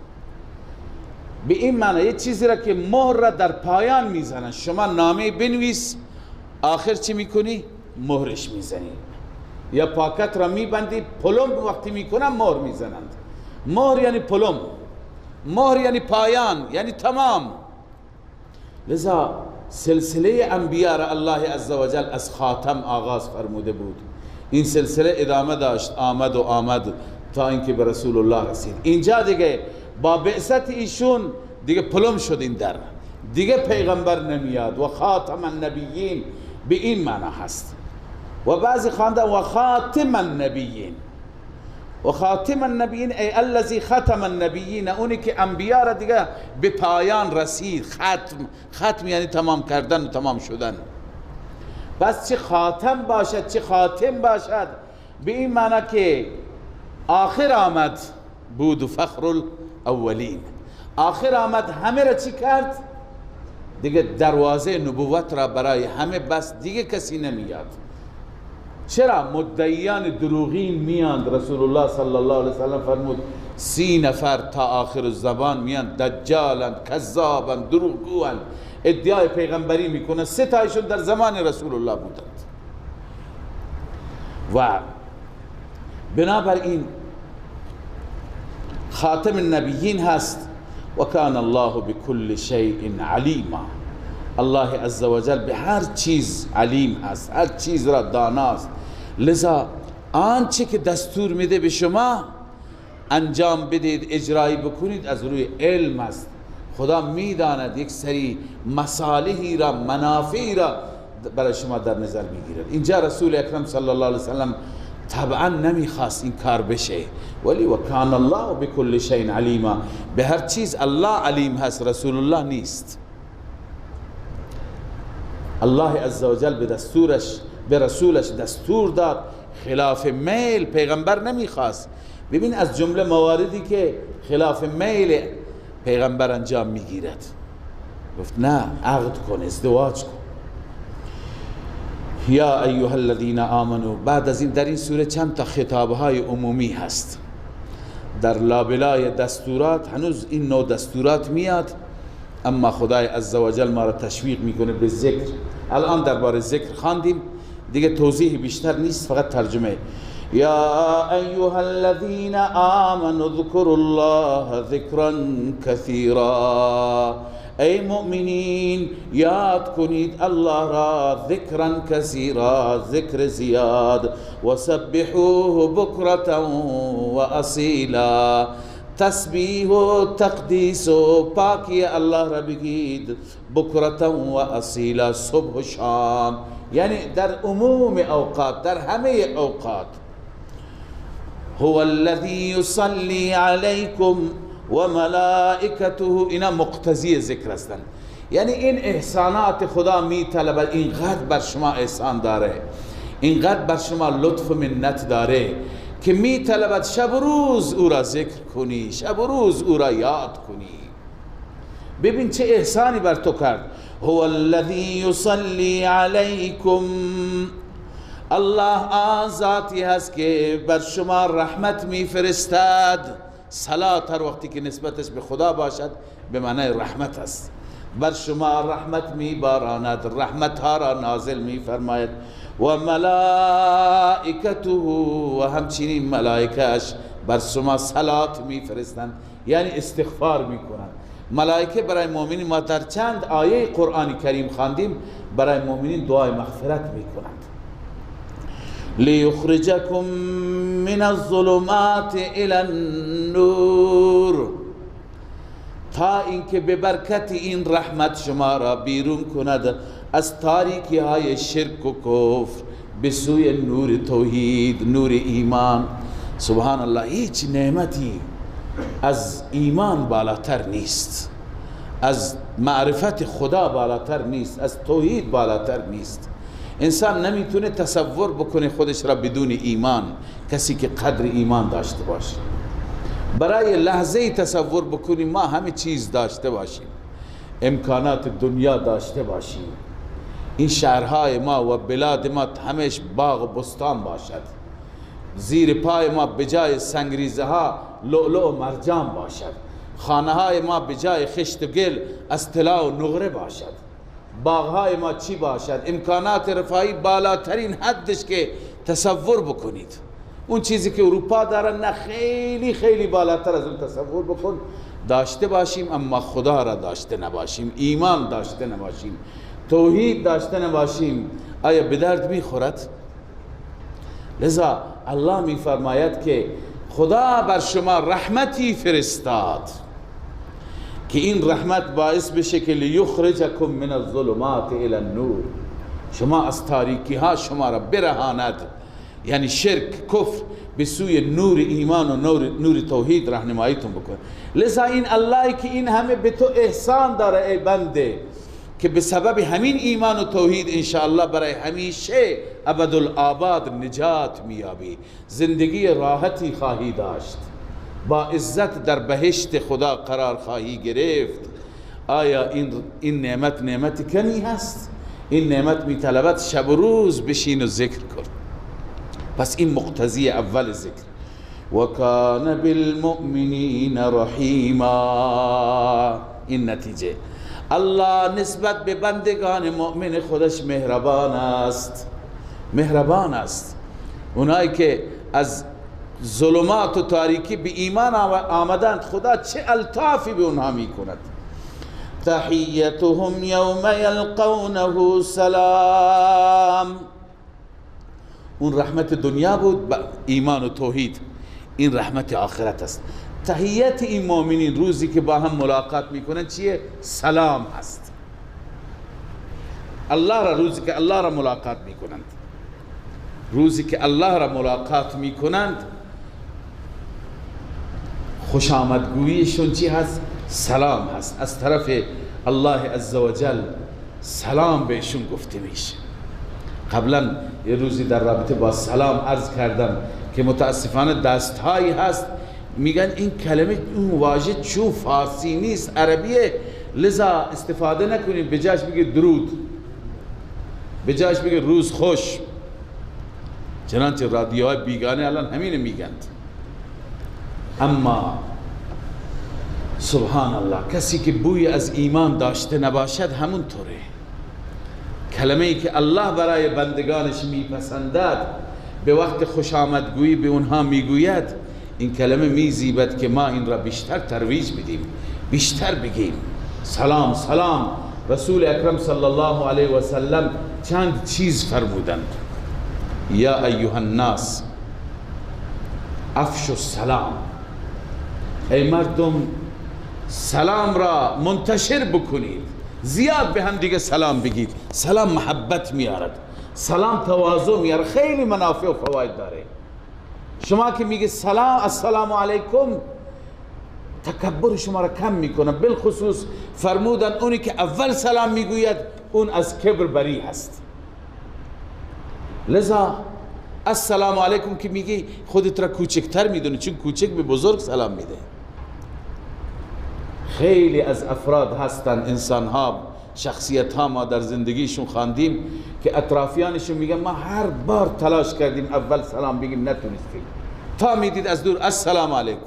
به این معنی یه چیزی را که مهر را در پایان میزنن. شما نامه بنویس، آخر چی میکنی؟ مهرش میزنی. یا پاکت را میبندی، پلم وقتی میکنن مهر میزنند. مهر یعنی پلم، مهر یعنی پایان، یعنی تمام. لذا سلسله انبیاء را الله عزوجل از خاتم آغاز فرموده بود. این سلسله ادامه داشت، آمد و آمد تا اینکه به رسول الله رسید. اینجا دیگه با بعثت ایشون دیگه پلم شد این در، دیگه پیغمبر نمیاد. و خاتم النبیین به این معنی هست. و بعضی خواندن و خاتم النبیین، و خاتم النبیین ای الذی ختم النبیین، اونی که انبیاء را دیگه به پایان رسید. ختم یعنی تمام کردن و تمام شدن. بس چه خاتم باشد چه خاتم باشد، به این معنی که آخر آمد بود و فخر الاولین، آخر آمد همه را چی کرد؟ دیگه دروازه نبوت را برای همه بس، دیگه کسی نمیاد. چرا؟ مدعیان دروغین میاند. رسول الله صلی الله علیه وسلم فرمود 30 نفر تا آخر الزمان میاند، دجالند، کذابند، دروغگوند، ادعای پیغمبری میکنند. 3 تایشون در زمان رسول الله بودند. و بنابراین خاتم النبیین هست. و کان الله بكل شیء علیما. الله عزوجل به هر چیز علیم هست، هر چیز را داناست. لذا آنچه که دستور میده به شما انجام بدید، اجرایی بکنید، از روی علم است. خدا میداند یک سری مصالحی را، منافعی را برای شما در نظر میگیرد. اینجا رسول اکرم صلی الله علیه وسلم طبعا نمیخواست این کار بشه، ولی و کان الله بكل شیء علیما، به هر چیز الله علیم هست، رسول الله نیست. الله عزوجل به رسولش دستور داد، خلاف میل پیغمبر نمیخواست. ببین از جمله مواردی که خلاف میل پیغمبر انجام میگیرد، گفت نه عقد کن، ازدواج کن. یا ایها الذین آمنو، بعد از این در این سوره چند تا خطابهای عمومی هست. در لابلای دستورات هنوز این نوع دستورات میاد، اما خدای عزوجل ما را تشویق میکنه به ذکر. الان درباره ذکر خواندیم دیگه، توضیح بیشتر نیست، فقط ترجمه. یا ایها الذین آمنوا اذکروا الله ذکرا کثیرا، ای مؤمنین یاد کنید الله را ذکرا کثیرا، ذکر زیاد. و سبحوه بکرتا و اصیلا، تسبیح و تقدیس و پاکی الله را بگید، بکرتا و اصیلا، صبح و شام، یعنی در عموم اوقات، در همه اوقات. هو الذی یصلی علیکم و ملائکته، اینا مقتضی ذکر هستند. یعنی این احسانات خدا می طلبد، اینقدر بر شما احسان داره، اینقدر بر شما لطف و منت داره که می طلبد شب و روز او را ذکر کنی، شب و روز او را یاد کنی. ببین چه احسانی بر تو کرد. هو الذی یصلی علیکم، الله آن ذاتی هست که بر شما رحمت می فرستد. صلات هر وقتی که نسبتش به خدا باشد به معنی رحمت است. بر شما رحمت می باراند، رحمت ها را نازل می فرماید. و ملائکته، و همچنین ملائکهش بر شما صلات می فرستند، یعنی استغفار می کنند. ملائکه برای مؤمنین، ما در چند آیه قرآن کریم خواندیم، برای مؤمنین دعای مغفرت می کنند. لیخرجکم من الظلمات الی النور، تا اینکه به برکت این رحمت شما را بیرون کند از تاریکی های شرک و کفر به سوی نور توحید، نور ایمان. سبحان الله، هیچ نعمتی از ایمان بالاتر نیست، از معرفت خدا بالاتر نیست، از توحید بالاتر نیست. انسان نمیتونه تصور بکنه خودش را بدون ایمان، کسی که قدر ایمان داشته باشه. برای لحظه تصور بکنیم ما همه چیز داشته باشیم، امکانات دنیا داشته باشیم، این شهرهای ما و بلاد ما همش باغ و بستان باشد، زیر پای ما بجای سنگریزه ها لؤلؤ و مرجان باشد، خانه های ما بجای خشت و گل از طلا و نقره باشد، باغهای ما چی باشد، امکانات رفاهی بالاترین حدش که تصور بکنید. اون چیزی که اروپا دارن نه، خیلی خیلی بالاتر از اون تصور بکن. داشته باشیم اما خدا را داشته نباشیم، ایمان داشته نباشیم، توحید داشته نباشیم، آیا به درد میخورد؟ لذا الله میفرماید که خدا بر شما رحمتی فرستاد که این رحمت باعث بشه که لیخرجکم من الظلمات الی النور، شما از تاریکی ها شما را برهاند، یعنی شرک، کفر، به سوی نور ایمان و نور توحید راهنماییتون بکنه. لذا این اللهی که این همه به تو احسان داره ای بنده، که به سبب همین ایمان و توحید انشاءالله برای همیشه ابدالآباد نجات میابی، زندگی راحتی خواهی داشت، با عزت در بهشت خدا قرار خواهی گرفت. آیا این نعمت کمی هست؟ این نعمت میطلبد شب و روز بشین و ذکر کن. پس این مقتضی اول ذکر. و کان بالمؤمنین رحیما، این نتیجه. الله نسبت به بندگان مؤمن خودش مهربان است، مهربان است. اونایی که از ظلمات و تاریکی به ایمان آمدند خدا چه الطافی به اونها می کند. تحیتهم یوم یلقونه سلام. اون رحمت دنیا بود، ایمان و توحید. این رحمت آخرت است. تحیت این مؤمنین روزی که با هم ملاقات میکنن چیه؟ سلام هست. الله را روزی که الله را ملاقات میکنند، روزی که الله را ملاقات میکنند خوش آمدگوییشون چی هست؟ سلام هست. از طرف الله عزوجل سلام بهشون گفته میشه. قبلا یه روزی در رابطه با سلام عرض کردم که متاسفانه دستهایی هست میگن این کلمه اون واژه چون فارسی نیست عربیه، لذا استفاده نکنید، بجاش بگه درود، بجاش بگه روز خوش. چنانچه رادیوهای بیگانه الان همین میگند. اما سبحان الله، کسی که بوی از ایمان داشته نباشد همون طوره. کلمه ای که الله برای بندگانش میپسندد به وقت خوش آمدگویی به اونها میگوید، این کلمه میزیبد که ما این را بیشتر ترویج بدیم، بیشتر بگیم. سلام سلام. رسول اکرم صلی الله علیه و سلم چند چیز فرمودند. یا ایها الناس افشوا السلام. ای مردم سلام را منتشر بکنید، زیاد به هم دیگه سلام بگید. سلام محبت میارد، سلام تواضع میاره، خیلی منافع و فواید داره. شما که میگه سلام السلام علیکم، تکبر شما را کم میکنه. بالخصوص فرمودن اونی که اول سلام میگوید اون از کبر بری هست. لذا السلام علیکم که میگی خودت را کوچکتر میدونی، چون کوچک به بزرگ سلام میده. خیلی از افراد هستن، انسان ها، شخصیت ها ما در زندگیشون خواندیم که اطرافیانشون میگن ما هر بار تلاش کردیم اول سلام بگیم نتونستیم، تا میدید از دور السلام علیکم.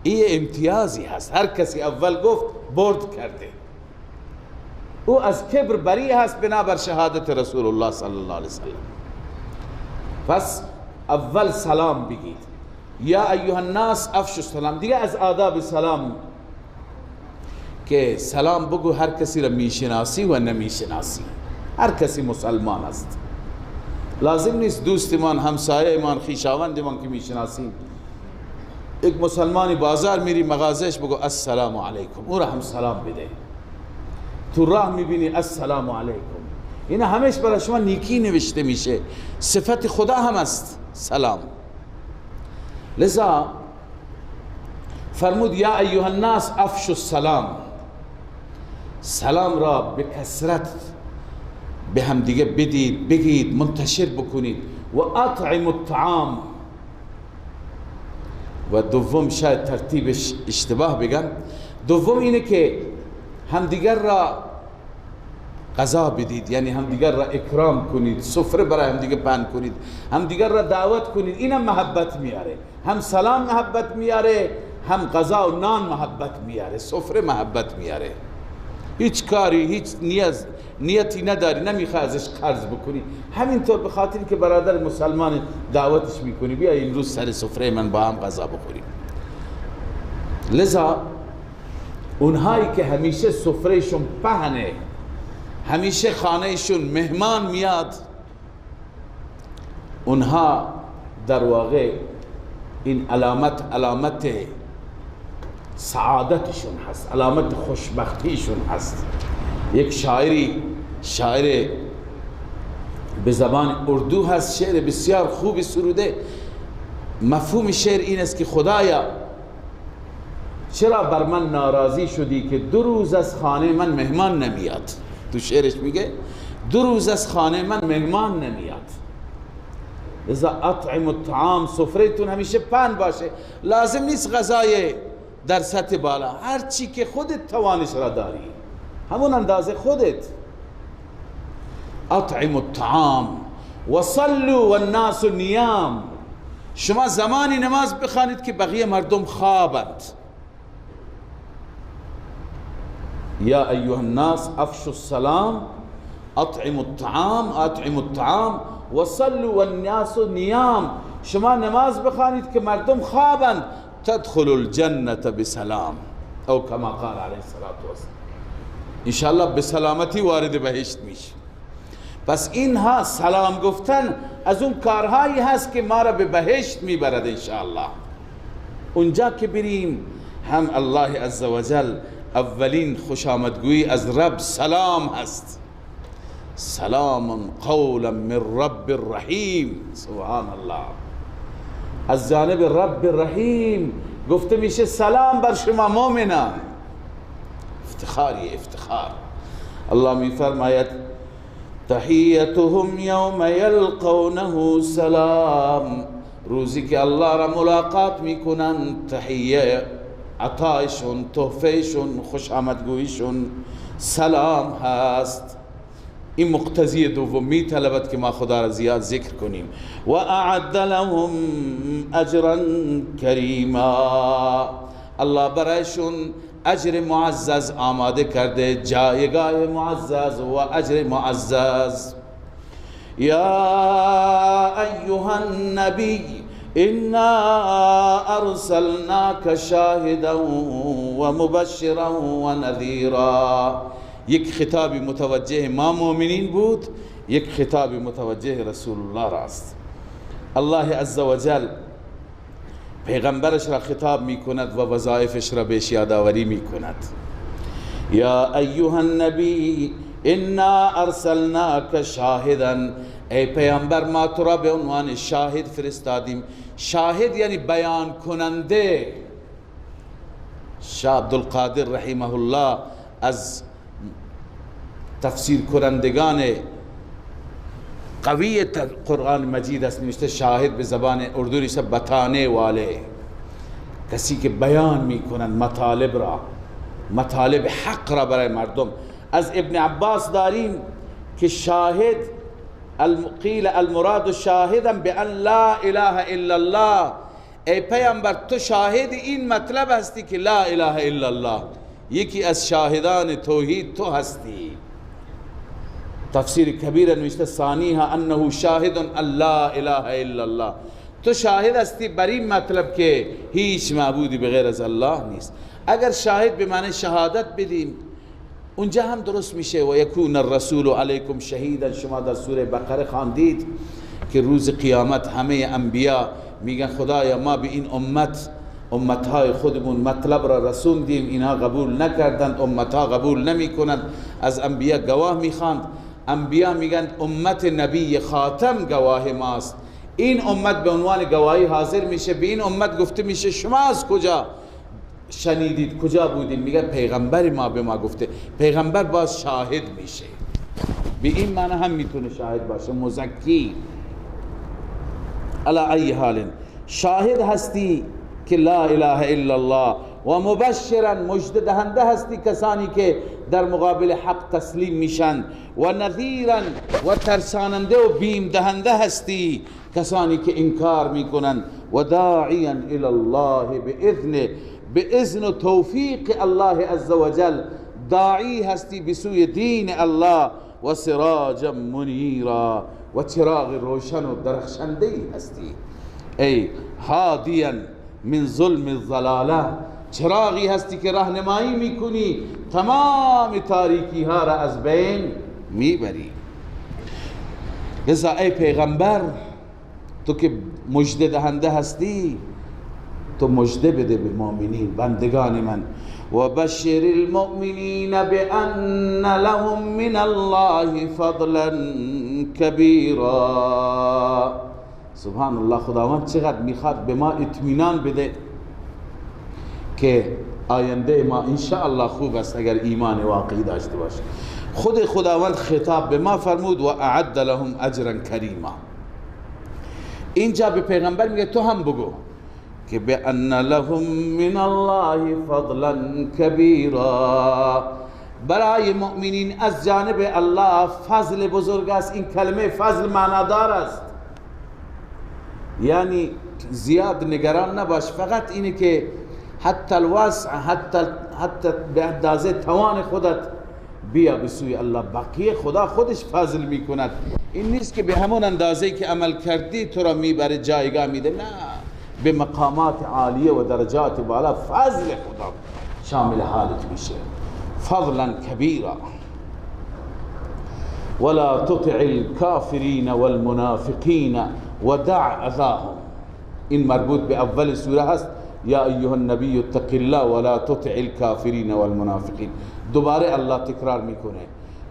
این امتیازی هست، هر کسی اول گفت برد کرده، او از کبر بری هست بنابر شهادت رسول الله صلی الله علیه وسلم. پس اول سلام بگید. یا ایها الناس افشوا السلام. دیگه از آداب سلام که سلام بگو هر کسی را میشناسی و نمیشناسی، هر کسی مسلمان است. لازم نیست دوستمان، همسایه‌مان، خویشاوندمان که میشناسیم، یک مسلمانی بازار میری مغازش بگو السلام علیکم، او را هم سلام بده. تو راه میبینی السلام علیکم، این همش برای شما نیکی نوشته میشه، صفت خدا هم است سلام. لذا فرمود یا ایها الناس افشوا السلام. سلام را به کثرت به هم دیگه بدید، بگید، منتشر بکنید. و اطعموا الطعام. و دوم شاید ترتیبش اشتباه بگم، دوم اینه که همدیگر را غذا بدید، یعنی همدیگر را اکرام کنید، سفره برای همدیگر پهن کنید، همدیگر را دعوت کنید. اینم محبت میاره، هم سلام محبت میاره، هم غذا و نان محبت میاره، سفره محبت میاره. هیچ کاری، هیچ نیتی نداری، نمیخوای ازش قرض بکنی، همینطور به خاطر که برادر مسلمان دعوتش میکنی بیا امروز سر سفره من با هم غذا بخوریم. لذا اونهایی که همیشه سفرهشون پهنه، همیشه خانهشون مهمان میاد، اونها در واقع این علامت سعادتشون هست، علامت خوشبختیشون هست. یک شاعر به زبان اردو هست، شعر بسیار خوبی سروده. مفهوم شعر این است که خدایا چرا بر من ناراضی شدی که 2 روز از خانه من مهمان نمیاد. تو شعرش میگه 2 روز از خانه من مهمان نمیاد. لذا اطعموا الطعام، سفرهتون همیشه پهن باشه. لازم نیست غذای در سطح بالا، هر چی که خودت توانش را داری همون اندازه خودت. اطعموا الطعام و صلوا والناس نیام. شما زمانی نماز بخوانید که بقیه مردم خوابند. یا ایها الناس افشوا السلام اطعموا الطعام و صلوا والناس نیام. شما نماز بخوانید که مردم خوابند، تدخل الجنة بسلام، او کما قال علیه الصلاة انشاءالله به سلامتی وارد بهشت میشه. پس اینها سلام گفتن از اون کارهایی هست که ما را به بهشت میبرد انشاءالله. اونجا که بریم هم الله عزوجل اولین خوش آمدگویی از رب سلام هست، سلام قولا من رب الرحیم. سبحان الله، از جانب رب الرحیم گفته میشه سلام بر شما مؤمنان. افتخاری افتخار. الله میفرماید تحیتهم یوم یلقونه سلام، روزی که الله را ملاقات میکنن تحیه عطایشون، تحفهشون، خوش آمدگویشون سلام هست. این مقتضی دومی طلبت که ما خدا را زیاد ذکر کنیم. و اعد لهم اجرا کریما، الله برایشون اجر معزز آماده کرده، جایگاه معزز و اجر معزز. یا ایها النبی انا ارسلناک شاهدا و مبشرا و نذیرا. یک خطاب متوجه ما مؤمنین بود، یک خطاب متوجه رسول الله راست. الله عزوجل پیغمبرش را خطاب می کند و وظایفش را بهش یادآوری می کند. یا ایها النبی انا ارسلناک شاهدا، ای پیامبر ما تو را به عنوان شاهد فرستادیم. شاهد یعنی بیان کننده. شاه عبدالقادر رحمه الله از تفسیر کنندگان قوی قرآن مجید است، نوشته شاهد به زبان اردو نیست بتانے والے، کسی که بیان میکنند مطالب را، مطالب حق را برای مردم. از ابن عباس داریم که شاهد قیل المراد شاهدا بان لا اله الا الله، ای پیامبر تو شاهد این مطلب هستی که لا اله الا الله، یکی از شاهدان توحید تو هستی. تفسیر کبیر نوشته ثانیها انه شاهد ان لا اله الا الله، تو شاهد هستی بر این مطلب که هیچ معبودی بغیر از الله نیست. اگر شاهد به معنی شهادت بدیم اونجا هم درست میشه. و یکون الرسول علیکم شهیدا، شما در سوره بقره خواندید که روز قیامت همه انبیا میگن خدایا ما به این امتهای خودمون مطلب را رسوندیم، اینها قبول نکردند، امتها قبول نمیکنند، از انبیا گواه میخواند. انبیا میگن امت نبی خاتم گواه ماست، این امت به عنوان گواهی حاضر میشه. به این امت گفته میشه شما از کجا شنیدید، کجا بودید؟ میگن پیغمبر ما به ما گفته. پیغمبر باز شاهد میشه، به این معنی هم میتونه شاهد باشه، مزکی. علی ای حال شاهد هستی که لا اله الا الله، و مبشرا مژده دهنده هستی کسانی که در مقابل حق تسلیم میشن، و نذیرا و ترساننده و بیم دهنده هستی کسانی که انکار میکنن، و داعیا الی الله باذنه، به اذن و توفیق الله عزوجل داعی هستی به سوی دین الله، و سراجا منیرا و چراغ روشن و درخشنده هستی. ای هادیا من ظلم الضلاله، چراغی هستی که راهنمایی میکنی، تمام تاریکی ها را از بین میبری. لذا ای پیغمبر تو که مژده دهنده هستی، تو مژده بده به مؤمنین بندگان من. و بشر المؤمنین بان لهم من الله فضلا کبیرا. سبحان الله، خداوند چقدر میخواد به ما اطمینان بده که آینده ما انشاءالله خوب است اگر ایمان واقعی داشته باشه. خود خداوند خطاب به ما فرمود و اعد لهم اجرا کریما. اینجا به پیغمبر میگه تو هم بگو که بأن لهم من الله فضلا کبیرا، برای مؤمنین از جانب الله فضل بزرگ است. این کلمه فضل معنادار است، یعنی زیاد نگران نباش، فقط اینه که حتی الوسع، حتی به اندازه توان خودت بیا به سوی الله، بقیه خدا خودش فضل میکند. این نیست که به همون اندازه‌ای که عمل کردی تو را میبره جایگاه میده، نه، به مقامات عالیه و درجات بالا فضل خدا شامل حالت میشه. فضلا کبیرا. ولا تطع الكافرین والمنافقین ودع اذاهم. این مربوط به اول سوره هست، یا ایها النبی اتق الله ولا تطع الكافرین والمنافقین. دوباره الله تکرار میکنه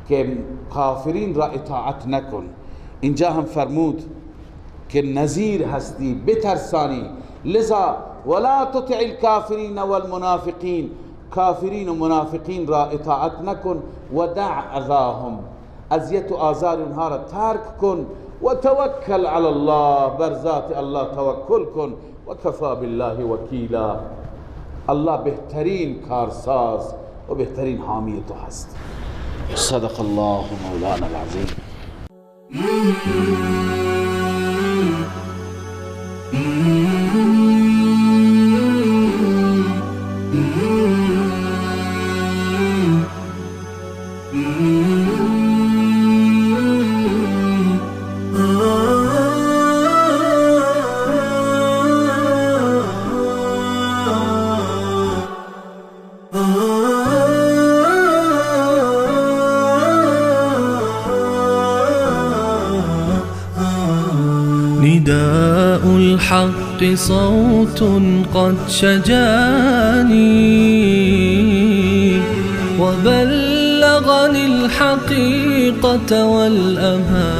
که کافرین را اطاعت نکن. اینجا هم فرمود که نذیر هستی، بترسانی. لذا ولا تطع الكافرین والمنافقین، کافرین و منافقین را اطاعت نکن. و دع اذاهم، اذیت و آزار اونها را ترک کن. و توکل علی الله، بر ذات الله توکل کن. و کفا بالله وکیلا، الله بهترین کارساز و بهترین حامی تو هست. صدق الله مولانا العظیم. نداء الحق صوت قد شجاني وبلغني الحقيقة والأماني،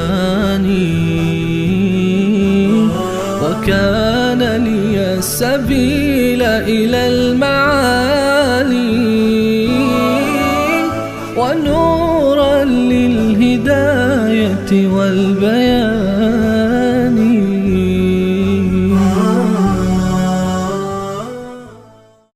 وكان لي السبيل إلى المعالي، ونورا للهداية والبيان.